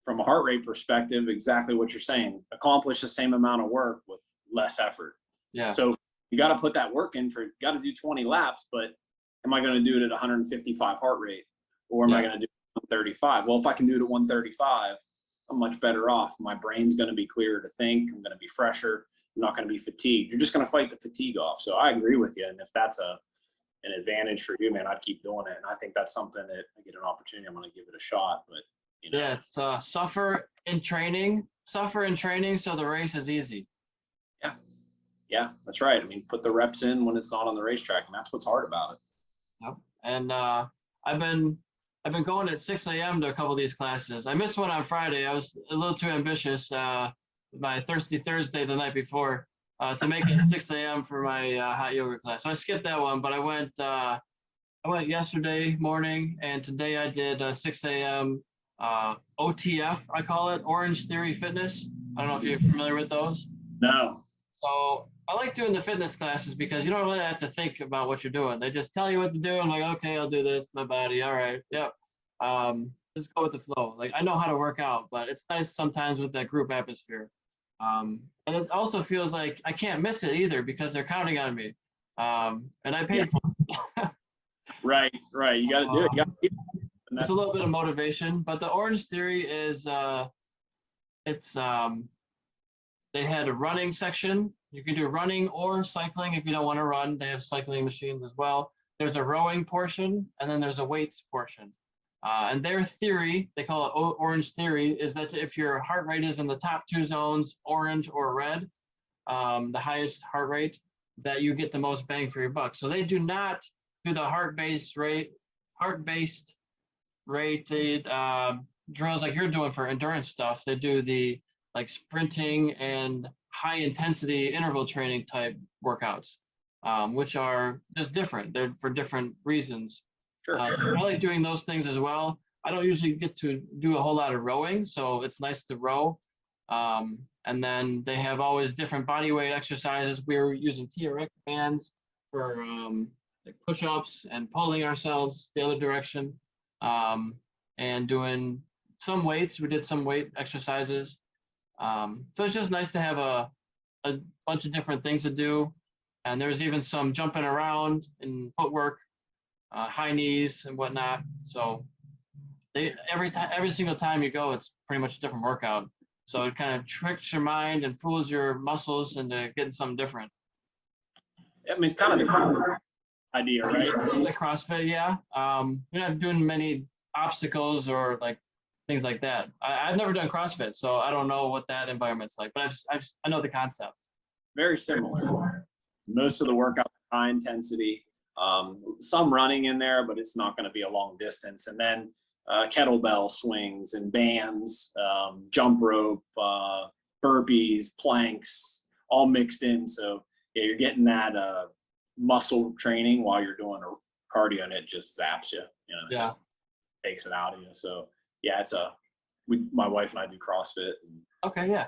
from a heart rate perspective, exactly what you're saying, accomplish the same amount of work with less effort. Yeah. So you got to put that work in you got to do 20 laps, but am I going to do it at 155 heart rate, or am I going to do it at 135? Well, if I can do it at 135, I'm much better off. My brain's going to be clearer to think. I'm going to be fresher. I'm not going to be fatigued. You're just going to fight the fatigue off. So I agree with you. And if that's an advantage for you, man, I'd keep doing it. And I think that's something that I get an opportunity, I'm going to give it a shot. But yeah, it's suffer in training, so the race is easy. Yeah, that's right. I mean, put the reps in when it's not on the racetrack, and that's what's hard about it. Yep. And I've been going at 6 a.m. to a couple of these classes. I missed one on Friday. I was a little too ambitious. My Thirsty Thursday the night before to make it 6 a.m. for my hot yoga class. So I skipped that one, but I went yesterday morning, and today I did 6 a.m. OTF, I call it, Orange Theory Fitness. I don't know if you're familiar with those. No. So I like doing the fitness classes because you don't really have to think about what you're doing. They just tell you what to do. I'm like, okay, I'll do this, my body. All right. Yep. Just go with the flow. Like, I know how to work out, but it's nice sometimes with that group atmosphere. And it also feels like I can't miss it either because they're counting on me. And I paid for it. Right. You got to do it. You got to do it. It's a little bit of motivation, but the Orange Theory is, they had a running section. You can do running or cycling if you don't want to run. They have cycling machines as well. There's a rowing portion, and then there's a weights portion. And their theory, they call it Orange Theory, is that if your heart rate is in the top two zones, orange or red, the highest heart rate, that you get the most bang for your buck. So they do not do the heart-based rated drills like you're doing for endurance stuff. They do the like sprinting and high intensity interval training type workouts, which are just different. They're for different reasons. Sure. So I like doing those things as well. I don't usually get to do a whole lot of rowing, so it's nice to row. And then they have always different body weight exercises. We're using TRX bands for like push-ups and pulling ourselves the other direction, and doing some weights. We did some weight exercises. So it's just nice to have a bunch of different things to do. And there's even some jumping around and footwork, high knees and whatnot. So every single time you go, it's pretty much a different workout. So it kind of tricks your mind and fools your muscles into getting something different. I mean, it's kind of the CrossFit idea, right? The CrossFit, yeah. You're not doing many obstacles or like things like that. I've never done CrossFit, so I don't know what that environment's like, but I know the concept. Very similar. Most of the workouts are high intensity, some running in there, but it's not going to be a long distance. And then kettlebell swings and bands, jump rope, burpees, planks, all mixed in. So yeah, you're getting that muscle training while you're doing a cardio, and it just zaps you. Yeah. Just takes it out of you. So yeah, my wife and I do CrossFit. Okay, yeah.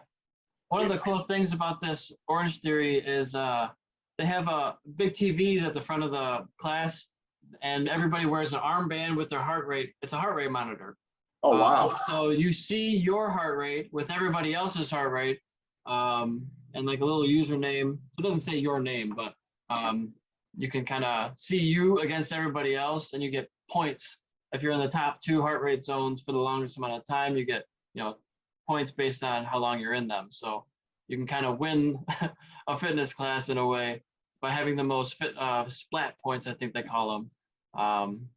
One of the cool things about this Orange Theory is they have big TVs at the front of the class, and everybody wears an armband with their heart rate. It's a heart rate monitor. Oh, wow. So you see your heart rate with everybody else's heart rate, and like a little username. It doesn't say your name, but you can kind of see you against everybody else, and you get points. If you're in the top 2 heart rate zones for the longest amount of time, you get, points based on how long you're in them. So you can kind of win a fitness class in a way by having the most splat points, I think they call them.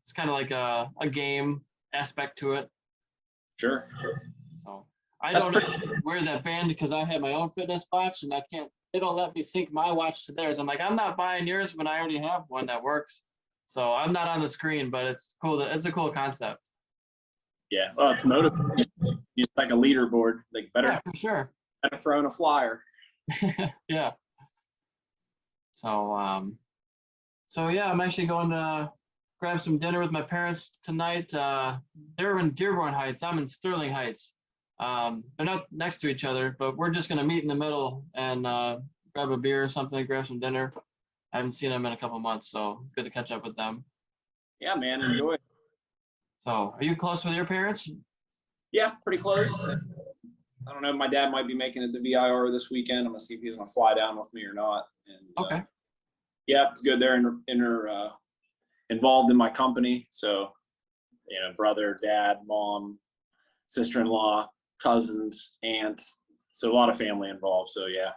It's kind of like a game aspect to it. Sure. So I That's don't pretty- actually wear that band because I have my own fitness watch, and they don't let me sync my watch to theirs. I'm like, I'm not buying yours when I already have one that works. So I'm not on the screen, but it's cool. It's a cool concept. Yeah. Well, it's motivating. It's like a leaderboard. Like Yeah, for sure. better throw in a flyer. Yeah. So yeah, I'm actually going to grab some dinner with my parents tonight. They're in Dearborn Heights. I'm in Sterling Heights. They're not next to each other, but we're just gonna meet in the middle and grab a beer or something, grab some dinner. I haven't seen them in a couple months, so it's good to catch up with them. Yeah, man. Enjoy it. So, are you close with your parents? Yeah, pretty close. I don't know. My dad might be making it to VIR this weekend. I'm gonna see if he's gonna fly down with me or not. And Okay. yeah, it's good. They're involved in my company. So, brother, dad, mom, sister-in-law, cousins, aunts. So a lot of family involved. So yeah,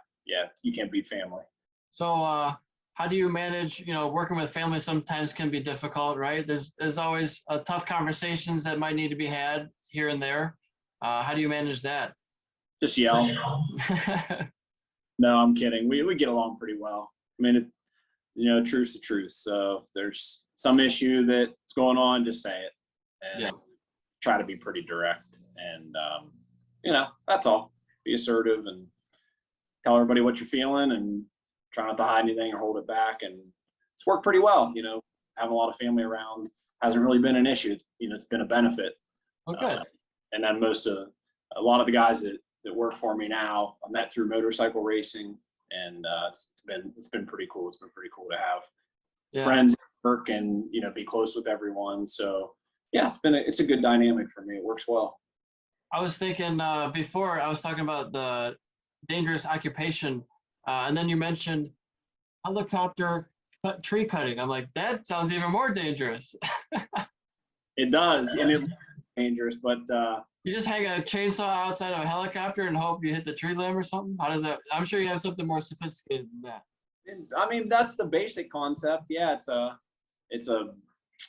you can't beat family. So, how do you manage? Working with family sometimes can be difficult, right? There's always tough conversations that might need to be had here and there. How do you manage that? Just yell. No, I'm kidding. We get along pretty well. I mean, truth's the truth. So if there's some issue that's going on, just say it and Yeah. try to be pretty direct. And, that's all. Be assertive and tell everybody what you're feeling and try not to hide anything or hold it back. And it's worked pretty well. Having a lot of family around hasn't really been an issue. It's been a benefit. Oh, good. And then a lot of the guys that work for me now, I met through motorcycle racing, and it's been pretty cool. It's been pretty cool to have Yeah. friends at work and be close with everyone. So yeah, it's a good dynamic for me. It works well. I was thinking before I was talking about the dangerous occupation, and then you mentioned helicopter tree cutting. I'm like, that sounds even more dangerous. It does, and it's dangerous, but You just hang a chainsaw outside of a helicopter and hope you hit the tree limb or something? How does that? I'm sure you have something more sophisticated than that. I mean, that's the basic concept. Yeah, it's a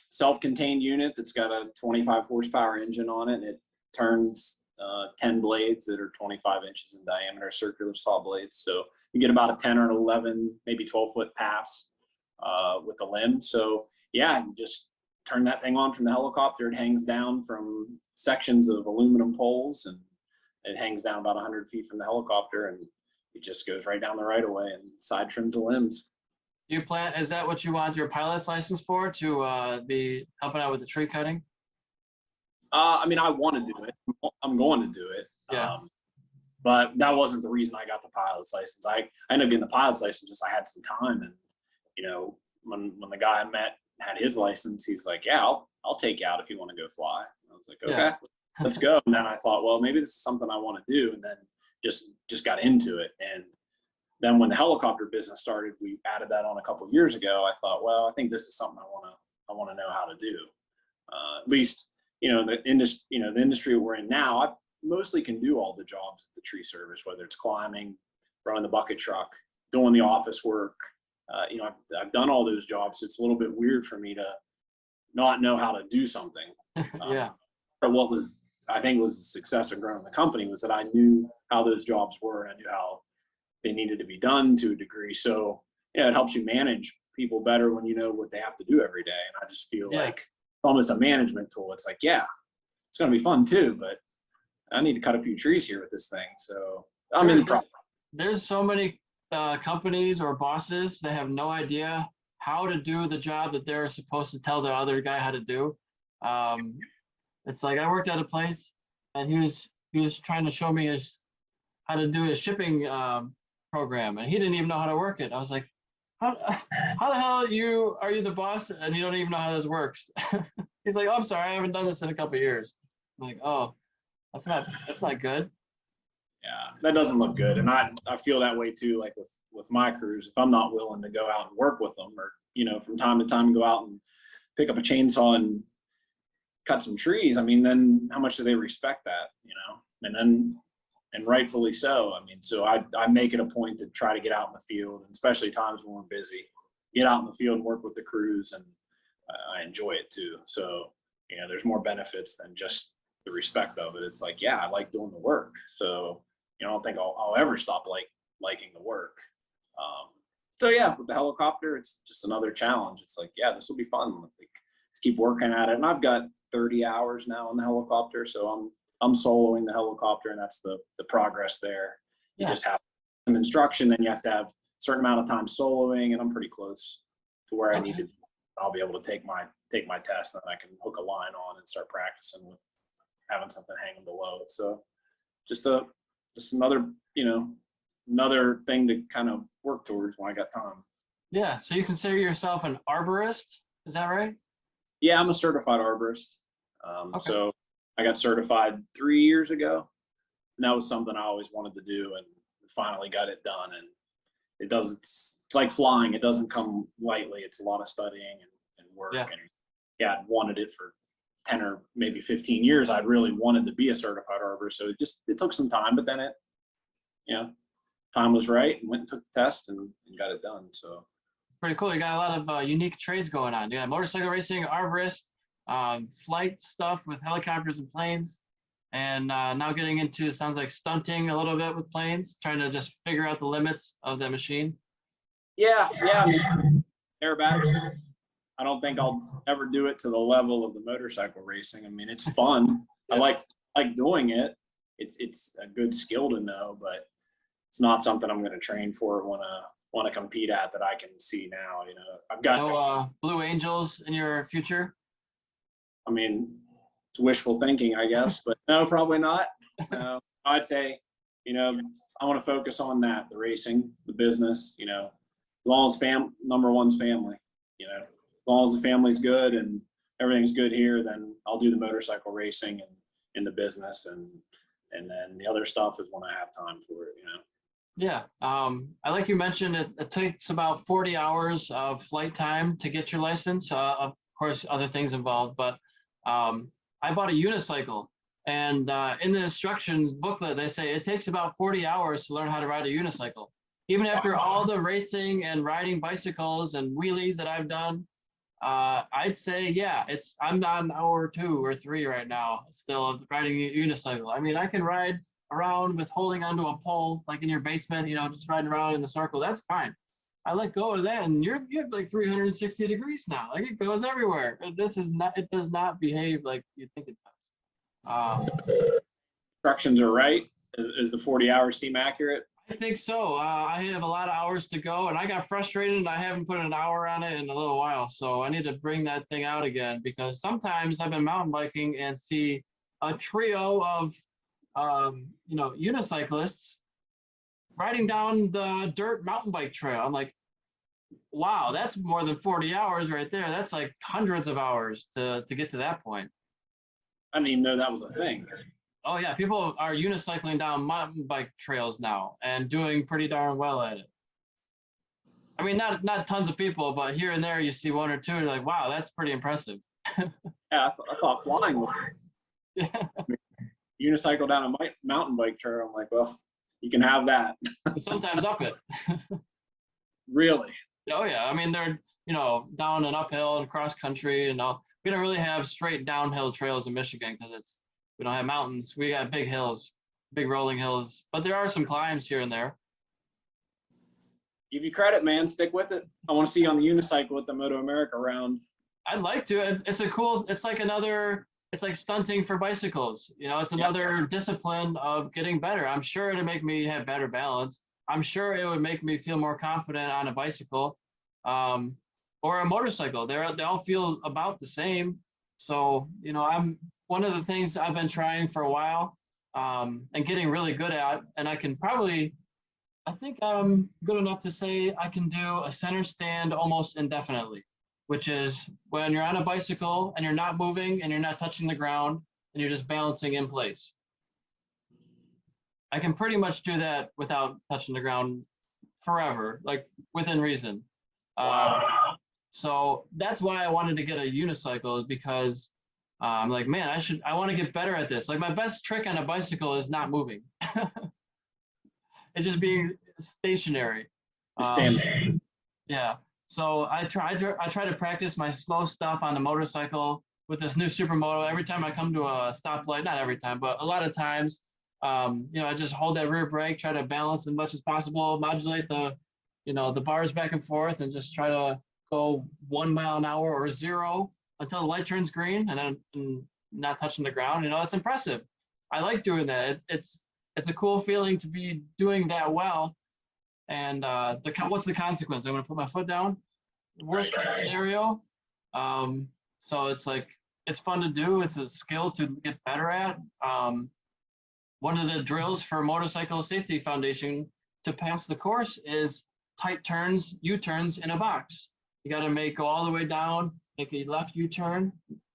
self-contained unit that's got a 25 horsepower engine on it, and it turns 10 blades that are 25 inches in diameter, circular saw blades. So you get about a 10 or an 11, maybe 12-foot pass with the limb. So yeah, you just turn that thing on from the helicopter. It hangs down from sections of aluminum poles, and it hangs down about 100 feet from the helicopter, and it just goes right down the right of way and side trims the limbs. Is that what you want your pilot's license for, to be helping out with the tree cutting? I mean, I want to do it. I'm going to do it. Yeah. But that wasn't the reason I got the pilot's license. I ended up getting the pilot's license just I had some time, and when the guy I met had his license, he's like, yeah, I'll take you out if you want to go fly. And I was like, okay, Yeah. let's go. And then I thought, well, maybe this is something I want to do, and then just got into it. And then when the helicopter business started, we added that on a couple of years ago. I thought, well, I think this is something I want to know how to do. At least, the industry we're in now, I mostly can do all the jobs at the tree service, whether it's climbing, running the bucket truck, doing the office work. I've done all those jobs. It's a little bit weird for me to not know how to do something. Yeah. But what I think was the success of growing the company was that I knew how those jobs were, and I knew how they needed to be done to a degree. So yeah, it helps you manage people better when you know what they have to do every day. And I just feel like it's almost a management tool. It's like, yeah, it's going to be fun too, but I need to cut a few trees here with this thing. So I'm in the process. There's so many companies or bosses that have no idea how to do the job that they're supposed to tell the other guy how to do. It's like I worked at a place, and he was trying to show me how to do his shipping program, and he didn't even know how to work it. I was like, how the hell are you the boss and you don't even know how this works? He's like, oh, I'm sorry, I haven't done this in a couple of years. I'm like, oh, that's not good. Yeah, that doesn't look good. And I feel that way too, like with my crews. If I'm not willing to go out and work with them, or, you know, from time to time go out and pick up a chainsaw and cut some trees, I mean, then how much do they respect that, you know? And rightfully so. I mean, so I make it a point to try to get out in the field, and especially times when we're busy, get out in the field and work with the crews, and I enjoy it too. So, you know, there's more benefits than just the respect of it. It's like, yeah, I like doing the work. So, you know, I don't think I'll ever stop liking the work. So yeah, with the helicopter, it's just another challenge. It's like, yeah, this will be fun. Like, let's keep working at it. And I've got 30 hours now in the helicopter, so I'm soloing the helicopter, and that's the progress there. You just have some instruction, then you have to have a certain amount of time soloing, and I'm pretty close to where I need to be. I'll be able to take my test, and then I can hook a line on and start practicing with having something hanging below it. So just another, you know, another thing to kind of work towards when I got time. Yeah. So you consider yourself an arborist? Is that right? Yeah, I'm a certified arborist. So I got certified 3 years ago, and that was something I always wanted to do, and finally got it done. And it's like flying. It doesn't come lightly. It's a lot of studying and work. Yeah. And yeah, I'd wanted it for 10 or maybe 15 years. I'd really wanted to be a certified arborist. So it took some time, but then time was right, and went and took the test and got it done. So Pretty cool. You got a lot of unique trades going on. You got motorcycle racing, arborist, flight stuff with helicopters and planes, and now getting into, sounds like, stunting a little bit with planes, trying to just figure out the limits of the machine. yeah. I mean, aerobatics, I don't think I'll ever do it to the level of the motorcycle racing. I mean, it's fun. I like doing it. It's a good skill to know, but it's not something I'm going to train for, want to compete at, that I can see now. You know, I've got No Blue Angels in your future? I mean, it's wishful thinking, I guess, but no, probably not. I'd say, you know, I want to focus on that, the racing, the business, you know, as long as number one's family, you know, as long as the family's good and everything's good here, then I'll do the motorcycle racing and in the business, and then the other stuff is when I have time for it, you know. Yeah. I like you mentioned, it takes about 40 hours of flight time to get your license. Of course, other things involved, but I bought a unicycle, and in the instructions booklet, they say it takes about 40 hours to learn how to ride a unicycle. Even after all the racing and riding bicycles and wheelies that I've done, I'd say, yeah, I'm on an hour 2 or 3 right now still of riding a unicycle. I mean, I can ride around with holding onto a pole, like in your basement, you know, just riding around in the circle. That's fine. I let go of that, and you have like 360 degrees now. Like, it goes everywhere. It does not behave like you think it does. Instructions are right. Is the 40 hours seem accurate? I think so. I have a lot of hours to go, and I got frustrated, and I haven't put an hour on it in a little while. So I need to bring that thing out again, because sometimes I've been mountain biking and see a trio of unicyclists riding down the dirt mountain bike trail. I'm like, wow, that's more than 40 hours right there. That's like hundreds of hours to get to that point. I didn't even know that was a thing. Oh yeah, people are unicycling down mountain bike trails now and doing pretty darn well at it. I mean, not tons of people, but here and there you see one or two, and you're like, wow, that's pretty impressive. Yeah, I thought flying was Yeah. unicycle down a mountain bike trail. I'm like, well, you can have that. Sometimes up it. Really? Oh yeah, I mean, they're, down and uphill and cross country and all. We don't really have straight downhill trails in Michigan because we don't have mountains. We got big hills, big rolling hills, but there are some climbs here and there. Give you credit, man. Stick with it. I want to see you on the unicycle at the Moto America round. I'd like to. It's like stunting for bicycles. It's another discipline of getting better. I'm sure it'll make me have better balance. I'm sure it would make me feel more confident on a bicycle or a motorcycle. They all feel about the same. So, I'm one of the things I've been trying for a while and getting really good at, and I think I'm good enough to say I can do a center stand almost indefinitely, which is when you're on a bicycle and you're not moving and you're not touching the ground and you're just balancing in place. I can pretty much do that without touching the ground forever, like within reason. So that's why I wanted to get a unicycle, is because I'm like, man, I want to get better at this. Like my best trick on a bicycle is not moving. It's just being stationary. Stand. Yeah. So I try to practice my slow stuff on the motorcycle with this new supermoto. Every time I come to a stoplight, not every time, but a lot of times, I just hold that rear brake, try to balance as much as possible, modulate the bars back and forth, and just try to go 1 mile an hour or 0 until the light turns green, and then not touching the ground. It's impressive. I like doing that. It's a cool feeling to be doing that well. And what's the consequence? I'm going to put my foot down. Worst case scenario. So it's like, it's fun to do. It's a skill to get better at. One of the drills for Motorcycle Safety Foundation to pass the course is tight turns, U-turns in a box. You got to go all the way down, make a left U-turn,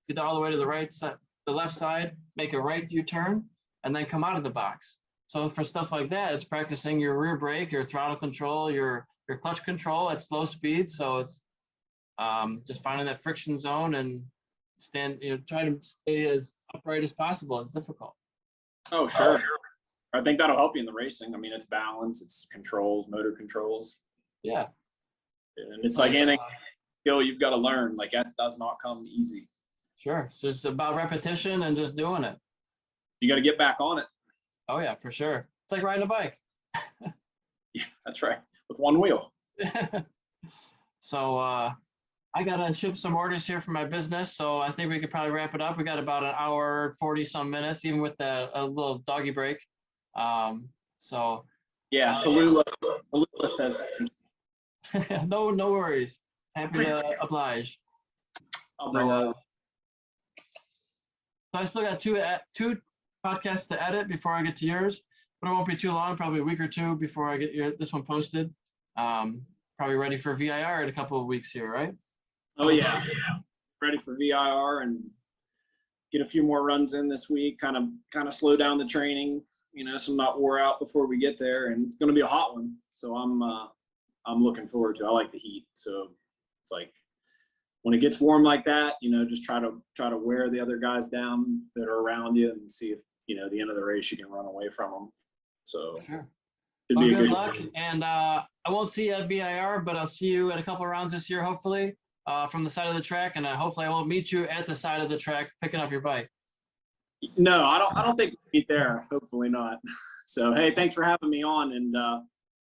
get all the way to the left side, make a right U-turn, and then come out of the box. So for stuff like that, it's practicing your rear brake, your throttle control, your clutch control at slow speed. So it's just finding that friction zone and try to stay as upright as possible. It's difficult. Oh, sure. I think that'll help you in the racing. I mean, it's balance, it's controls, motor controls. Yeah. And it's like anything skill you've got to learn. Like that does not come easy. Sure. So it's about repetition and just doing it. You got to get back on it. Oh yeah, for sure. It's like riding a bike. Yeah, that's right. With one wheel. So I gotta ship some orders here for my business, so I think we could probably wrap it up. We got about an hour, 40 some minutes, even with a little doggy break. So yeah, Tallulah says no worries. Happy to oblige. I'll bring that up. So I still got two podcasts to edit before I get to yours, but it won't be too long, probably a week or two before I get this one posted. Probably ready for VIR in a couple of weeks here, right? Oh yeah, ready for VIR and get a few more runs in this week. Kind of slow down the training, so I'm not wore out before we get there. And it's going to be a hot one, so I'm looking forward to it. I like the heat, so it's like when it gets warm like that, just try to wear the other guys down that are around you and see if the end of the race you can run away from them. So sure. should Well, be a good good luck, and I won't see you at VIR, but I'll see you at a couple of rounds this year, hopefully, from the side of the track, and hopefully I won't meet you at the side of the track picking up your bike. No, I don't think we'll meet there. Hopefully not. So hey, thanks for having me on, and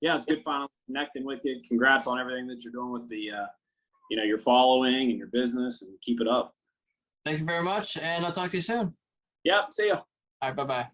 yeah, it's good finally connecting with you. Congrats on everything that you're doing with the your following and your business, and keep it up. Thank you very much, and I'll talk to you soon. Yep, see ya. All right, bye-bye.